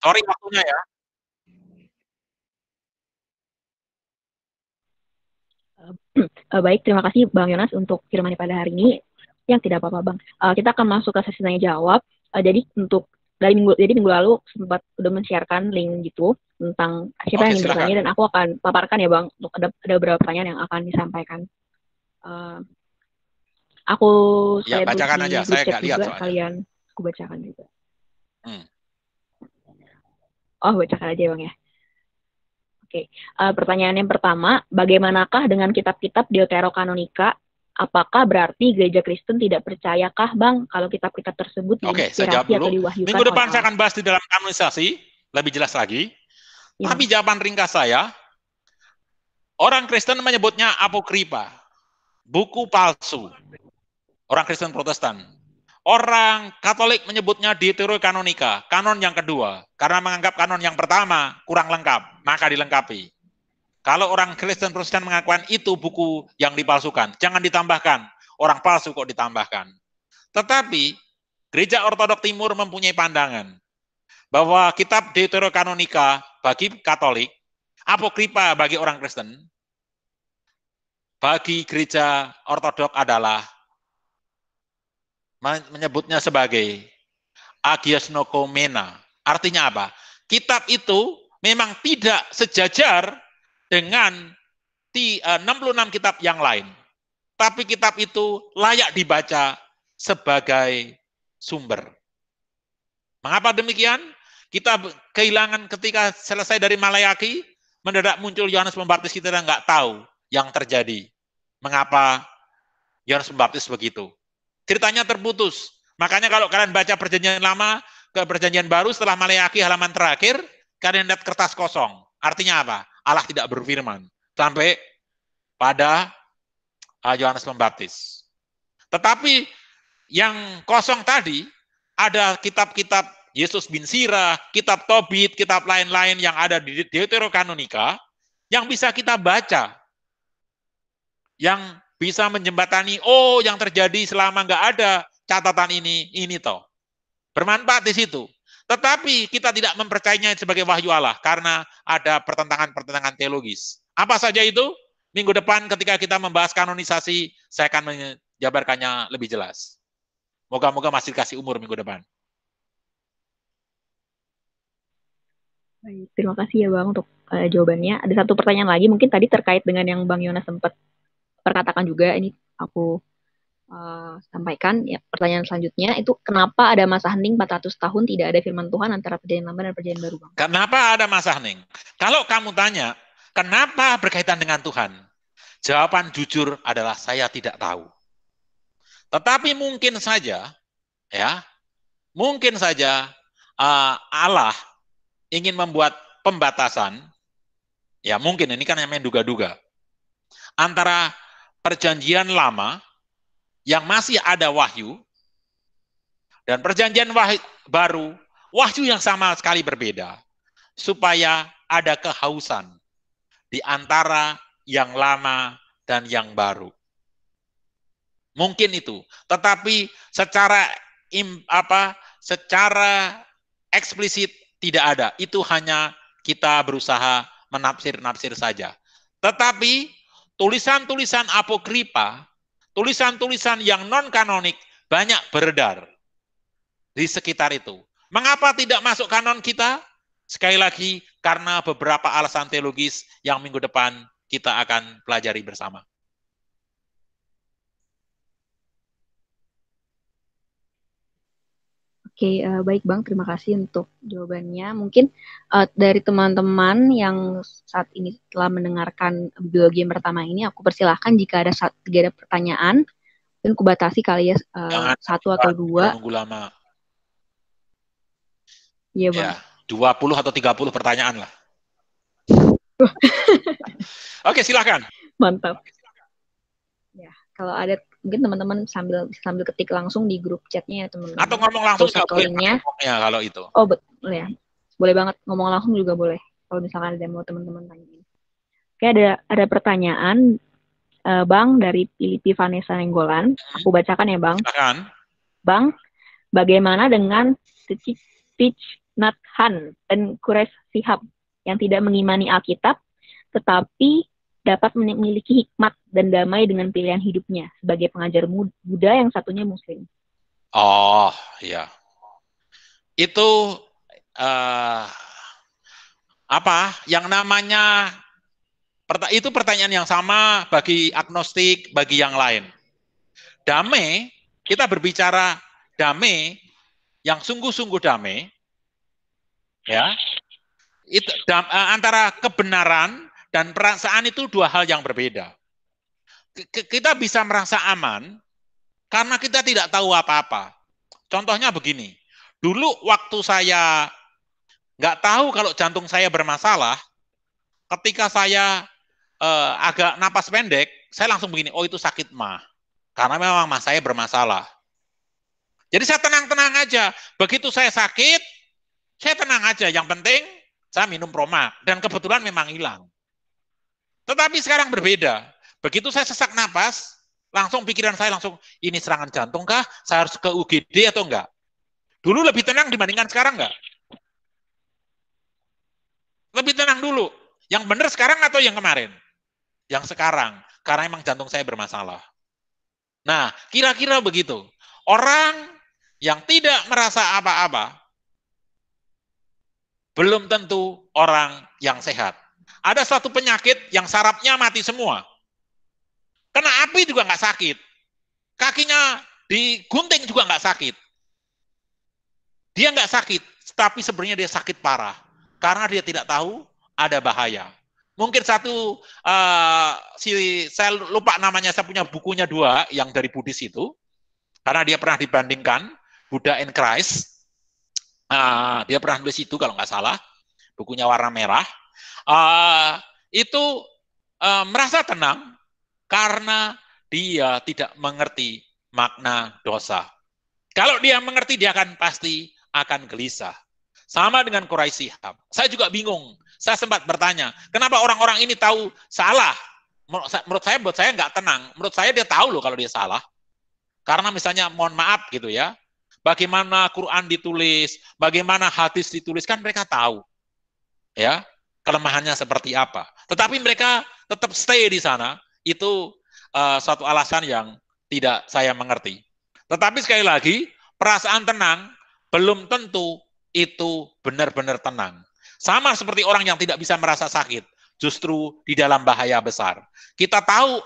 Sorry waktunya ya. Baik, terima kasih Bang Yonas untuk firman pada hari ini. Yang tidak apa-apa Bang. Kita akan masuk ke sesi tanya jawab. Jadi minggu lalu sempat udah men-sharekan link gitu tentang siapa yang ingin bertanya, dan aku akan paparkan ya Bang, untuk ada beberapa pertanyaan yang akan disampaikan. Aku ya, bacakan aja, saya nggak lihat soalnya. Kalian aku bacakan juga. Oh, bacakan aja Bang ya. Oke, pertanyaan yang pertama, bagaimanakah dengan kitab-kitab Deuterokanonika? Apakah berarti gereja Kristen tidak percayakah Bang kalau kitab-kitab tersebut diinspirasi atau diwahyukan? Minggu depan saya akan bahas di dalam kanonisasi, lebih jelas lagi. Ya. Tapi jawaban ringkas saya, orang Kristen menyebutnya apokripa, buku palsu. Orang Kristen Protestan. Orang Katolik menyebutnya Deuterokanonika, kanon yang kedua, karena menganggap kanon yang pertama kurang lengkap, maka dilengkapi. Kalau orang Kristen Protestan mengakukan itu buku yang dipalsukan, jangan ditambahkan. Orang palsu kok ditambahkan. Tetapi Gereja Ortodok Timur mempunyai pandangan bahwa kitab Deuterokanonika bagi Katolik, apokripa bagi orang Kristen, bagi Gereja Ortodok adalah menyebutnya sebagai agiosnokomena. Artinya apa? Kitab itu memang tidak sejajar dengan 66 kitab yang lain. Tapi kitab itu layak dibaca sebagai sumber. Mengapa demikian? Kita kehilangan ketika selesai dari Maleaki, mendadak muncul Yohanes Pembaptis, kita nggak tahu yang terjadi. Mengapa Yohanes Pembaptis begitu? Ceritanya terputus. Makanya kalau kalian baca Perjanjian Lama ke Perjanjian Baru setelah Maleaki halaman terakhir, kalian lihat kertas kosong. Artinya apa? Allah tidak berfirman. Sampai pada Yohanes Pembaptis. Tetapi yang kosong tadi, ada kitab-kitab Yesus bin Sirah, kitab Tobit, kitab lain-lain yang ada di Deuterokanonika, yang bisa kita baca, yang bisa menjembatani, oh yang terjadi selama nggak ada catatan ini toh. Bermanfaat di situ. Tetapi kita tidak mempercayainya sebagai wahyu Allah, karena ada pertentangan-pertentangan teologis. Apa saja itu? Minggu depan ketika kita membahas kanonisasi, saya akan menjabarkannya lebih jelas. Moga-moga masih dikasih umur minggu depan. Baik, terima kasih ya Bang untuk jawabannya. Ada satu pertanyaan lagi, mungkin tadi terkait dengan yang Bang Yonas sempat perkatakan juga, ini aku sampaikan. Ya, pertanyaan selanjutnya itu, kenapa ada masa hening 400 tahun tidak ada firman Tuhan antara Perjanjian Lama dan Perjanjian Baru, Bang? Kenapa ada masa hening? Kalau kamu tanya, kenapa berkaitan dengan Tuhan? Jawaban jujur adalah saya tidak tahu. Tetapi mungkin saja, Allah ingin membuat pembatasan, ya mungkin ini kan namanya duga-duga, antara Perjanjian Lama yang masih ada wahyu dan Perjanjian Baru, wahyu yang sama sekali berbeda, supaya ada kehausan di antara yang lama dan yang baru. Mungkin itu, tetapi secara eksplisit tidak ada. Itu hanya kita berusaha menafsir-nafsir saja. Tetapi tulisan-tulisan apokripa, tulisan-tulisan yang non-kanonik banyak beredar di sekitar itu. Mengapa tidak masuk kanon kita? Sekali lagi, karena beberapa alasan teologis yang minggu depan kita akan pelajari bersama. Oke, baik Bang, terima kasih untuk jawabannya. Mungkin dari teman-teman yang saat ini telah mendengarkan biologi yang pertama ini, aku persilahkan jika ada pertanyaan, mungkin aku batasi kali ya, satu atau dua. Nunggu lama. Iya Bang. Ya, 20 atau 30 pertanyaan lah. Oke, silakan. Mantap. Ya, kalau ada mungkin teman-teman sambil ketik langsung di grup chatnya ya teman-teman. Atau ngomong langsung juga boleh ya kalau itu. Oh betul ya, boleh banget ngomong langsung juga boleh. Kalau misalkan ada mau teman-teman tanyain. Oke, ada pertanyaan Bang dari Filipi Vanessa Nenggolan. Aku bacakan ya Bang. Silakan. Bang, bagaimana dengan Thich Nhat Hanh dan Quraish Shihab yang tidak mengimani Alkitab, tetapi dapat memiliki hikmat dan damai dengan pilihan hidupnya sebagai pengajar Buddha yang satunya Muslim? Oh, ya. Itu yang namanya itu pertanyaan yang sama bagi agnostik, bagi yang lain. Damai, kita berbicara damai yang sungguh-sungguh damai, ya. Itu antara kebenaran dan perasaan itu dua hal yang berbeda. Kita bisa merasa aman karena kita tidak tahu apa-apa. Contohnya begini, dulu waktu saya nggak tahu kalau jantung saya bermasalah, ketika saya agak napas pendek, saya langsung begini, oh itu sakit mah. Karena memang mah saya bermasalah. Jadi saya tenang-tenang aja. Begitu saya sakit, saya tenang aja. Yang penting saya minum Promak. Dan kebetulan memang hilang. Tetapi sekarang berbeda. Begitu saya sesak napas, langsung pikiran saya langsung, ini serangan jantung kah? Saya harus ke UGD atau enggak? Dulu lebih tenang dibandingkan sekarang enggak? Lebih tenang dulu. Yang benar sekarang atau yang kemarin? Yang sekarang. Karena emang jantung saya bermasalah. Nah, kira-kira begitu. Orang yang tidak merasa apa-apa, belum tentu orang yang sehat. Ada suatu penyakit yang sarafnya mati semua. Kena api juga nggak sakit. Kakinya digunting juga nggak sakit. Dia nggak sakit, tapi sebenarnya dia sakit parah. Karena dia tidak tahu ada bahaya. Mungkin satu, saya lupa namanya, saya punya bukunya 2, yang dari Buddhis itu, karena dia pernah dibandingkan, Buddha and Christ. Dia pernah nulis itu kalau nggak salah, bukunya warna merah. Itu merasa tenang karena dia tidak mengerti makna dosa. Kalau dia mengerti, dia akan pasti akan gelisah. Sama dengan Quraisy Shihab. Saya juga bingung. Saya sempat bertanya, kenapa orang-orang ini tahu salah? Menurut saya nggak tenang. Menurut saya dia tahu loh kalau dia salah. Karena misalnya, mohon maaf gitu ya, bagaimana Quran ditulis, bagaimana hadis ditulis, kan mereka tahu. Ya, kelemahannya seperti apa. Tetapi mereka tetap stay di sana. Itu suatu alasan yang tidak saya mengerti. Tetapi sekali lagi, perasaan tenang belum tentu itu benar-benar tenang. Sama seperti orang yang tidak bisa merasa sakit, justru di dalam bahaya besar. Kita tahu,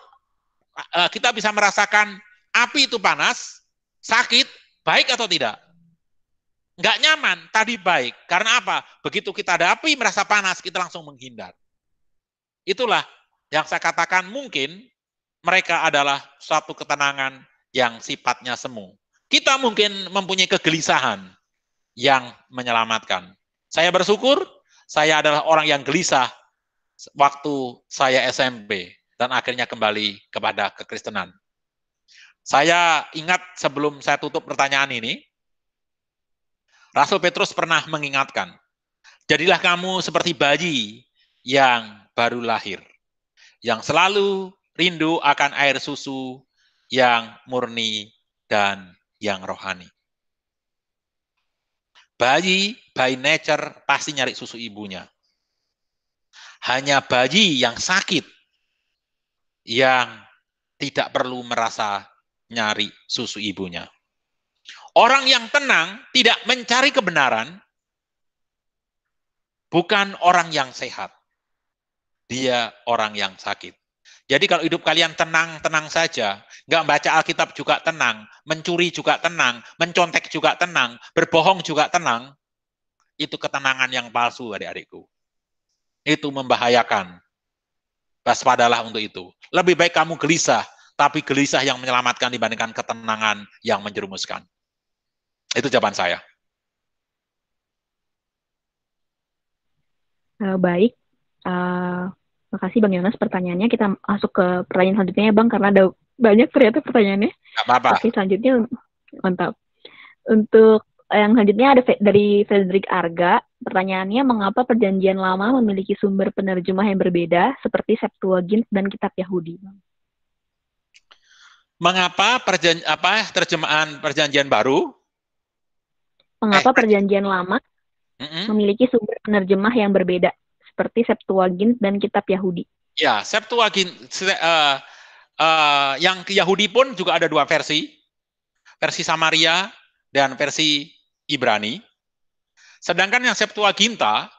kita bisa merasakan api itu panas, sakit, baik atau tidak? Nggak nyaman, tadi baik. Karena apa? Begitu kita ada api, merasa panas, kita langsung menghindar. Itulah yang saya katakan, mungkin mereka adalah suatu ketenangan yang sifatnya semu. Kita mungkin mempunyai kegelisahan yang menyelamatkan. Saya bersyukur, saya adalah orang yang gelisah waktu saya SMP dan akhirnya kembali kepada kekristenan. Saya ingat sebelum saya tutup pertanyaan ini, Rasul Petrus pernah mengingatkan, jadilah kamu seperti bayi yang baru lahir, yang selalu rindu akan air susu yang murni dan yang rohani. Bayi by nature pasti nyari susu ibunya. Hanya bayi yang sakit yang tidak perlu merasa nyari susu ibunya. Orang yang tenang tidak mencari kebenaran, bukan orang yang sehat. Dia orang yang sakit. Jadi kalau hidup kalian tenang-tenang saja, nggak baca Alkitab juga tenang, mencuri juga tenang, mencontek juga tenang, berbohong juga tenang, itu ketenangan yang palsu, adik-adikku. Itu membahayakan. Waspadalah untuk itu. Lebih baik kamu gelisah, tapi gelisah yang menyelamatkan dibandingkan ketenangan yang menjerumuskan. Itu jawaban saya. Baik. Makasih Bang Yonas pertanyaannya. Kita masuk ke pertanyaan selanjutnya ya Bang, karena ada banyak ternyata pertanyaannya. Nggak apa-apa. Oke, selanjutnya mantap. Untuk yang selanjutnya ada dari Frederick Arga. Pertanyaannya, mengapa Perjanjian Lama memiliki sumber penerjemah yang berbeda seperti Septuagint dan Kitab Yahudi? Mengapa terjemahan Perjanjian Baru? Mengapa Perjanjian Lama memiliki sumber penerjemah yang berbeda seperti Septuagint dan Kitab Yahudi? Ya, Septuagint, yang Yahudi pun juga ada 2 versi. Versi Samaria dan versi Ibrani. Sedangkan yang Septuaginta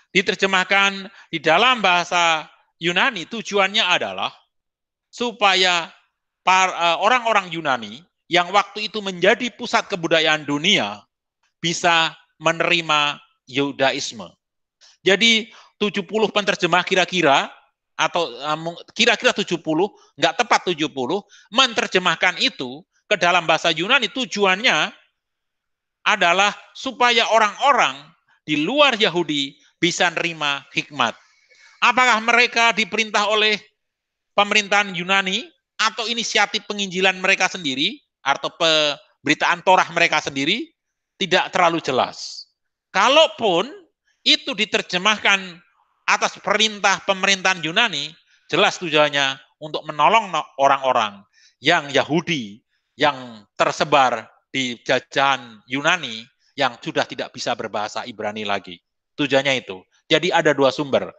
diterjemahkan di dalam bahasa Yunani, tujuannya adalah supaya orang-orang Yunani yang waktu itu menjadi pusat kebudayaan dunia bisa menerima Yudaisme. Jadi 70 penerjemah kira-kira, atau kira-kira 70, nggak tepat 70, menerjemahkan itu ke dalam bahasa Yunani. Tujuannya adalah supaya orang-orang di luar Yahudi bisa nerima hikmat. Apakah mereka diperintah oleh pemerintahan Yunani atau inisiatif penginjilan mereka sendiri atau pemberitaan Torah mereka sendiri? Tidak terlalu jelas. Kalaupun itu diterjemahkan atas perintah pemerintahan Yunani, jelas tujuannya untuk menolong orang-orang yang Yahudi yang tersebar di jajahan Yunani yang sudah tidak bisa berbahasa Ibrani lagi. Tujuannya itu. Jadi ada 2 sumber.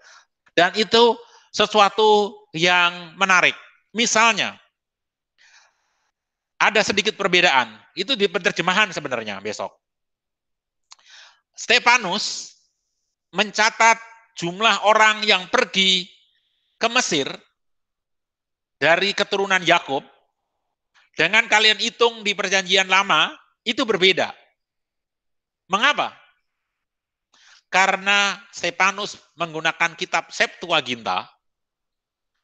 Dan itu sesuatu yang menarik. Misalnya, ada sedikit perbedaan. Itu di penerjemahan sebenarnya besok. Stefanus mencatat jumlah orang yang pergi ke Mesir dari keturunan Yakub. Dengan kalian hitung di Perjanjian Lama, itu berbeda. Mengapa? Karena Stefanus menggunakan kitab Septuaginta,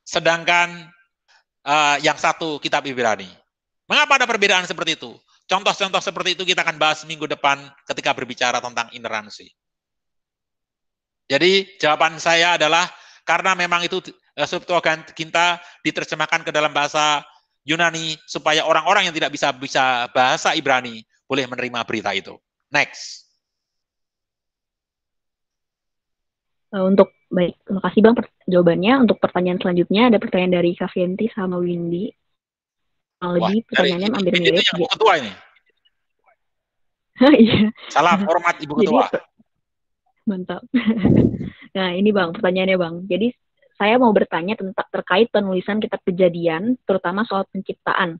sedangkan yang satu kitab Ibrani. Mengapa ada perbedaan seperti itu? Contoh-contoh seperti itu kita akan bahas minggu depan ketika berbicara tentang ineransi. Jadi jawaban saya adalah karena memang itu Septuaginta diterjemahkan ke dalam bahasa Yunani supaya orang-orang yang tidak bisa bahasa Ibrani boleh menerima berita itu. Next. Baik, terima kasih Bang jawabannya. Untuk pertanyaan selanjutnya ada pertanyaan dari Kak Fenti sama Windy. Lebih pertanyaannya hampir mirip. Itu yang Ibu Ketua ini. Iya. Salam hormat Ibu Ketua. Mantap. Nah, ini Bang, pertanyaannya Bang. Jadi saya mau bertanya terkait penulisan kitab Kejadian, terutama soal penciptaan.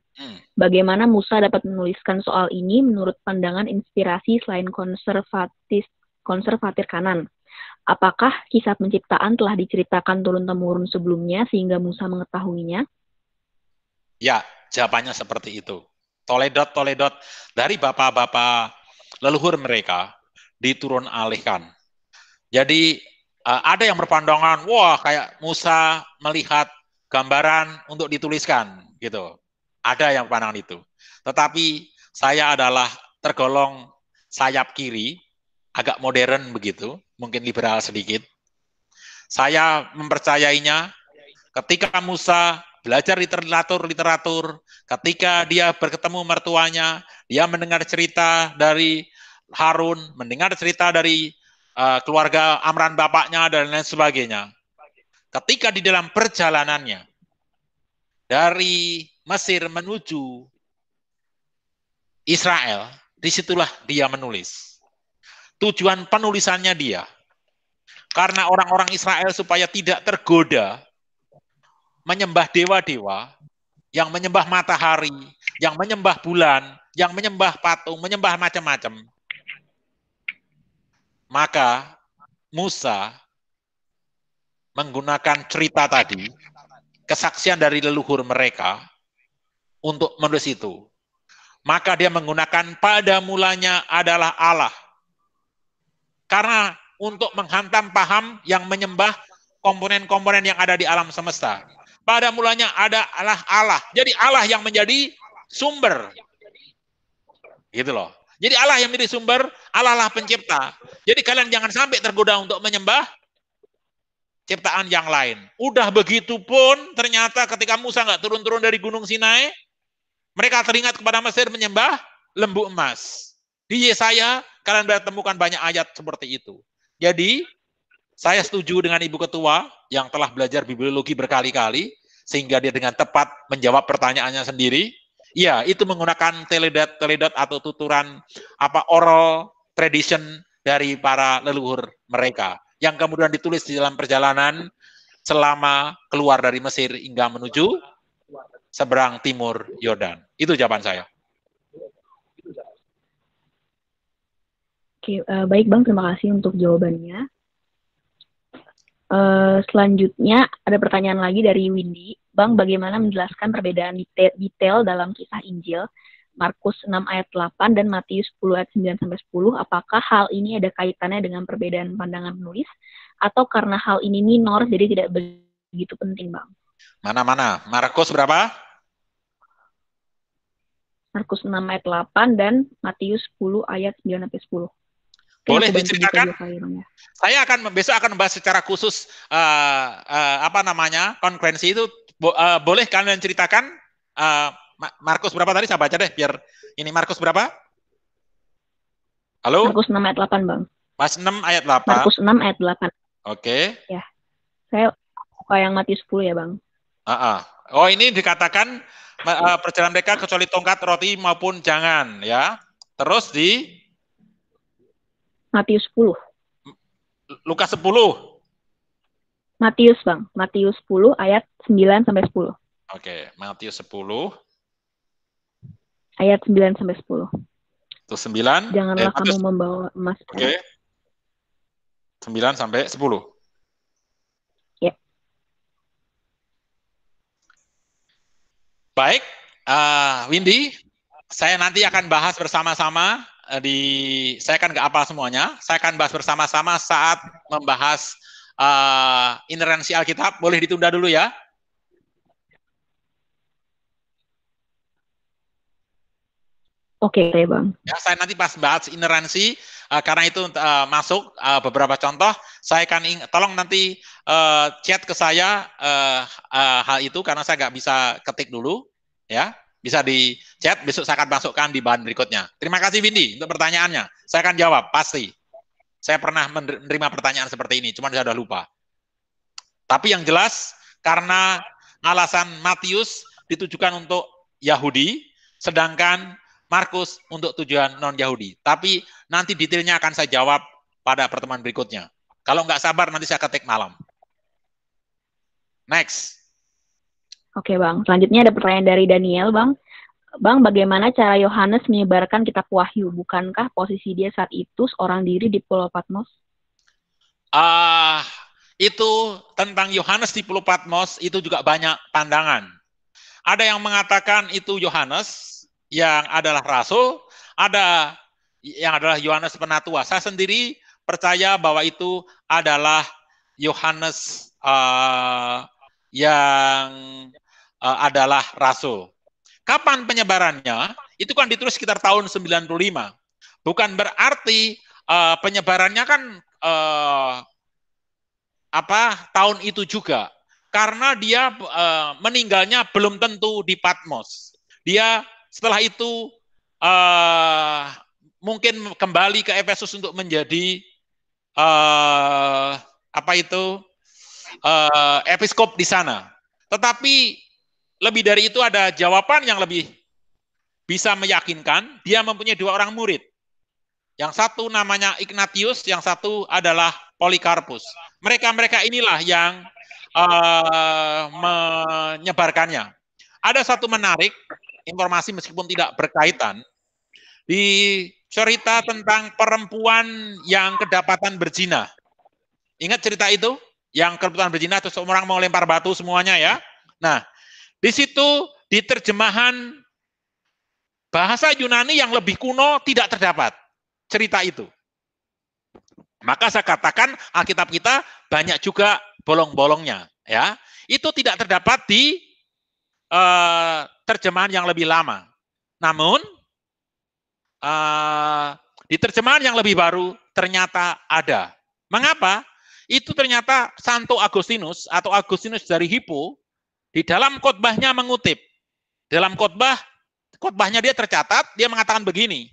Bagaimana Musa dapat menuliskan soal ini menurut pandangan inspirasi selain konservatif kanan? Apakah kisah penciptaan telah diceritakan turun-temurun sebelumnya sehingga Musa mengetahuinya? Ya, jawabannya seperti itu. Toledot dari bapak-bapak leluhur mereka diturun alihkan. Jadi ada yang berpandangan, wah kayak Musa melihat gambaran untuk dituliskan, gitu. Ada yang berpandangan itu. Tetapi saya adalah tergolong sayap kiri, agak modern begitu, mungkin liberal sedikit. Saya mempercayainya ketika Musa belajar literatur, ketika dia bertemu mertuanya, dia mendengar cerita dari Harun, mendengar cerita dari keluarga Amran bapaknya, dan lain sebagainya. Ketika di dalam perjalanannya dari Mesir menuju Israel, disitulah dia menulis. Tujuan penulisannya dia, karena orang-orang Israel supaya tidak tergoda menyembah dewa-dewa, yang menyembah matahari, yang menyembah bulan, yang menyembah patung, menyembah macam-macam. Maka Musa menggunakan cerita tadi, kesaksian dari leluhur mereka, untuk menulis itu. Maka dia menggunakan pada mulanya adalah Allah. Karena untuk menghantam paham yang menyembah komponen-komponen yang ada di alam semesta. Pada mulanya ada Allah. Jadi Allah yang menjadi sumber. Gitu loh. Jadi Allah yang menjadi sumber, Allah lah pencipta. Jadi kalian jangan sampai tergoda untuk menyembah ciptaan yang lain. Udah begitu pun ternyata ketika Musa nggak turun-turun dari Gunung Sinai, mereka teringat kepada Mesir menyembah lembu emas. Di Yesaya kalian temukan banyak ayat seperti itu. Jadi saya setuju dengan Ibu Ketua yang telah belajar bibliologi berkali-kali sehingga dia dengan tepat menjawab pertanyaannya sendiri. Ya, itu menggunakan teledat atau tuturan oral tradition dari para leluhur mereka yang kemudian ditulis di dalam perjalanan selama keluar dari Mesir hingga menuju seberang timur Yordan. Itu jawaban saya. Oke, baik Bang, terima kasih untuk jawabannya. Selanjutnya ada pertanyaan lagi dari Windy. Bang, bagaimana menjelaskan perbedaan detail dalam kisah Injil Markus 6 ayat 8 dan Matius 10 ayat 9-10? Apakah hal ini ada kaitannya dengan perbedaan pandangan penulis atau karena hal ini minor jadi tidak begitu penting, Bang? Mana-mana? Markus berapa? Markus 6 ayat 8 dan Matius 10 ayat 9-10. Boleh diceritakan? Saya besok akan membahas secara khusus konferensi itu. Boleh kalian ceritakan Markus berapa tadi? Saya baca deh biar ini Markus berapa? Halo? Markus 6 ayat 8, Bang. Markus 6 ayat 8. Markus 6 ayat 8. Oke. Ya. Saya buka yang Matius 10 ya, Bang. Oh, ini dikatakan perjalanan mereka kecuali tongkat roti maupun jangan, ya. Terus di Matius 10. Lukas 10. Matius, Bang. Matius 10 ayat 9-10. Oke, Matius 10 ayat 9-10. Itu 9. Janganlah kamu membawa emas. Oke. 9-10. Ya. Baik, Windy, saya nanti akan bahas bersama-sama saya kan nggak hafal semuanya. Saya akan bahas bersama-sama saat membahas inerensi Alkitab. Boleh ditunda dulu ya? Oke, Bang. Ya, saya nanti pas bahas inerensi, karena itu masuk beberapa contoh, saya akan tolong nanti chat ke saya hal itu, karena saya nggak bisa ketik dulu, ya. Bisa di chat, besok saya akan masukkan di bahan berikutnya. Terima kasih Windy untuk pertanyaannya. Saya akan jawab, pasti. Saya pernah menerima pertanyaan seperti ini, cuma saya sudah lupa. Tapi yang jelas, karena alasan Matius ditujukan untuk Yahudi, sedangkan Markus untuk tujuan non-Yahudi. Tapi nanti detailnya akan saya jawab pada pertemuan berikutnya. Kalau nggak sabar, nanti saya ketik malam. Next. Oke, Bang. Selanjutnya ada pertanyaan dari Daniel, Bang. Bang, bagaimana cara Yohanes menyebarkan kitab Wahyu? Bukankah posisi dia saat itu seorang diri di Pulau Patmos? Itu tentang Yohanes di Pulau Patmos, itu juga banyak pandangan. Ada yang mengatakan itu Yohanes yang adalah rasul, ada yang adalah Yohanes Penatua. Saya sendiri percaya bahwa itu adalah Yohanes yang adalah rasul. Kapan penyebarannya? Itu kan ditulis sekitar tahun 95. Bukan berarti penyebarannya kan tahun itu juga. Karena dia meninggalnya belum tentu di Patmos. Dia setelah itu mungkin kembali ke Efesus untuk menjadi episkop di sana. Tetapi lebih dari itu ada jawaban yang lebih bisa meyakinkan. Dia mempunyai 2 orang murid. Yang satu namanya Ignatius, yang satu adalah Polikarpus. Mereka inilah yang menyebarkannya. Ada satu menarik informasi meskipun tidak berkaitan, di cerita tentang perempuan yang kedapatan berzina. Ingat cerita itu? Yang kedapatan berzina terus orang mau lempar batu semuanya ya. Nah, di situ di terjemahan bahasa Yunani yang lebih kuno tidak terdapat cerita itu. Maka saya katakan Alkitab kita banyak juga bolong-bolongnya, ya. Itu tidak terdapat di terjemahan yang lebih lama. Namun di terjemahan yang lebih baru ternyata ada. Mengapa? Itu ternyata Santo Agustinus atau Agustinus dari Hippo di dalam khotbahnya mengutip. Dalam khotbahnya dia tercatat, dia mengatakan begini.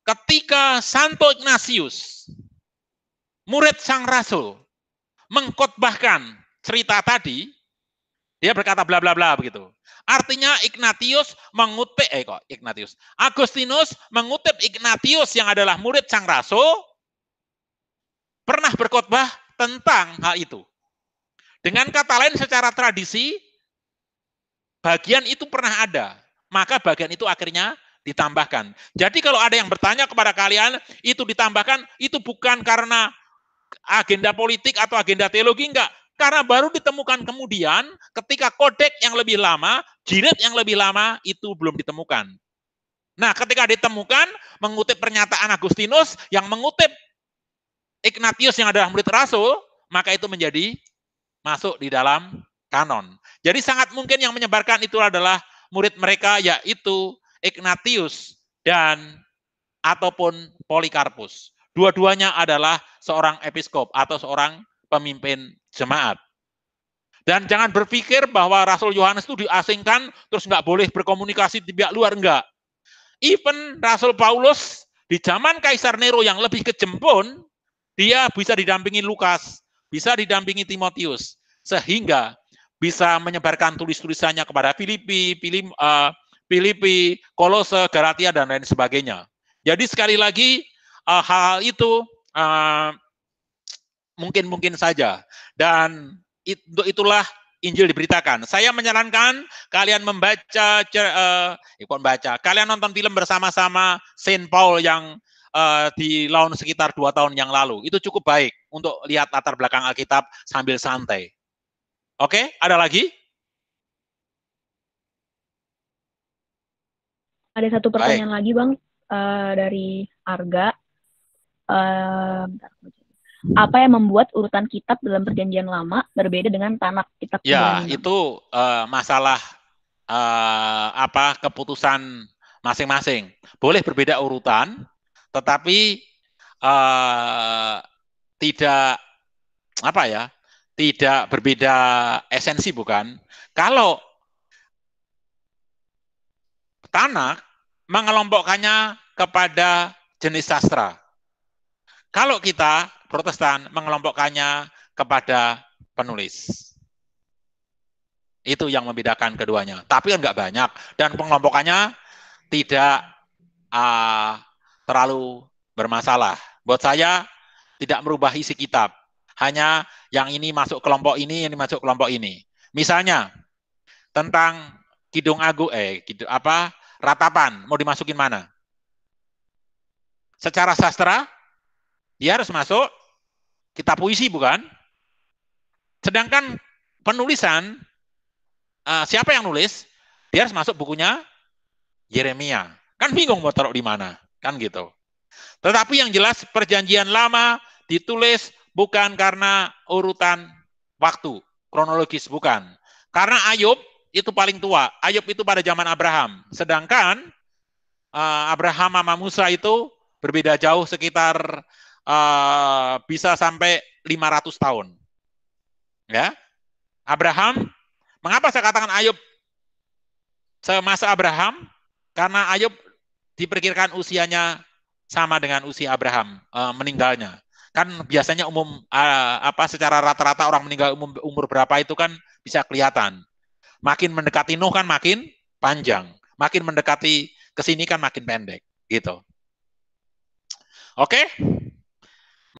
Ketika Santo Ignatius, murid sang rasul, mengkhotbahkan cerita tadi, dia berkata bla bla bla begitu. Artinya Agustinus mengutip Ignatius yang adalah murid sang rasul pernah berkhotbah tentang hal itu. Dengan kata lain secara tradisi bagian itu pernah ada, maka bagian itu akhirnya ditambahkan. Jadi kalau ada yang bertanya kepada kalian itu ditambahkan, itu bukan karena agenda politik atau agenda teologi, enggak. Karena baru ditemukan kemudian ketika kodek yang lebih lama, jilid yang lebih lama itu belum ditemukan. Nah, ketika ditemukan, mengutip pernyataan Agustinus yang mengutip Ignatius yang adalah murid rasul, maka itu menjadi masuk di dalam kanon. Jadi sangat mungkin yang menyebarkan itu adalah murid mereka, yaitu Ignatius dan ataupun Polikarpus. Dua-duanya adalah seorang episkop atau seorang pemimpin jemaat. Dan jangan berpikir bahwa Rasul Yohanes itu diasingkan terus nggak boleh berkomunikasi di pihak luar, enggak. Even Rasul Paulus di zaman Kaisar Nero yang lebih kejam pun dia bisa didampingi Lukas, bisa didampingi Timotius, sehingga bisa menyebarkan tulis-tulisannya kepada Filipi, Kolose, Galatia, dan lain sebagainya. Jadi sekali lagi hal itu mungkin saja. Dan itulah Injil diberitakan. Saya menyarankan kalian kalian nonton film bersama-sama Saint Paul yang di laun sekitar 2 tahun yang lalu. Itu cukup baik untuk lihat latar belakang Alkitab sambil santai. Oke, ada lagi? Ada satu pertanyaan lagi, Bang. dari Arga. Apa yang membuat urutan kitab dalam Perjanjian Lama berbeda dengan Tanakh, kitab Ya, Ibrani? itu masalah keputusan masing-masing. Boleh berbeda urutan, tetapi tidak tidak berbeda esensi, bukan? Kalau Tanakh mengelompokkannya kepada jenis sastra. Kalau kita Protestan mengelompokkannya kepada penulis. Itu yang membedakan keduanya. Tapi kan nggak banyak. Dan pengelompokannya tidak terlalu bermasalah. Buat saya tidak merubah isi kitab. Hanya yang ini masuk kelompok ini, yang ini masuk kelompok ini. Misalnya tentang Kidung Agung, Ratapan, mau dimasukin mana? Secara sastra, dia harus masuk kitab puisi, bukan? Sedangkan penulisan, siapa yang nulis? Dia harus masuk bukunya Yeremia. Kan bingung mau taruh di mana, kan gitu. Tetapi yang jelas Perjanjian Lama ditulis bukan karena urutan waktu, kronologis, bukan. Karena Ayub itu paling tua. Ayub itu pada zaman Abraham. Sedangkan Abraham sama Musa itu berbeda jauh, sekitar bisa sampai 500 tahun. Ya, Abraham, mengapa saya katakan Ayub semasa Abraham? Karena Ayub diperkirakan usianya sama dengan usia Abraham meninggalnya. Kan biasanya secara rata-rata orang meninggal umur berapa itu kan bisa kelihatan. Makin mendekati Nuh kan makin panjang, makin mendekati ke sini kan makin pendek, gitu. Oke?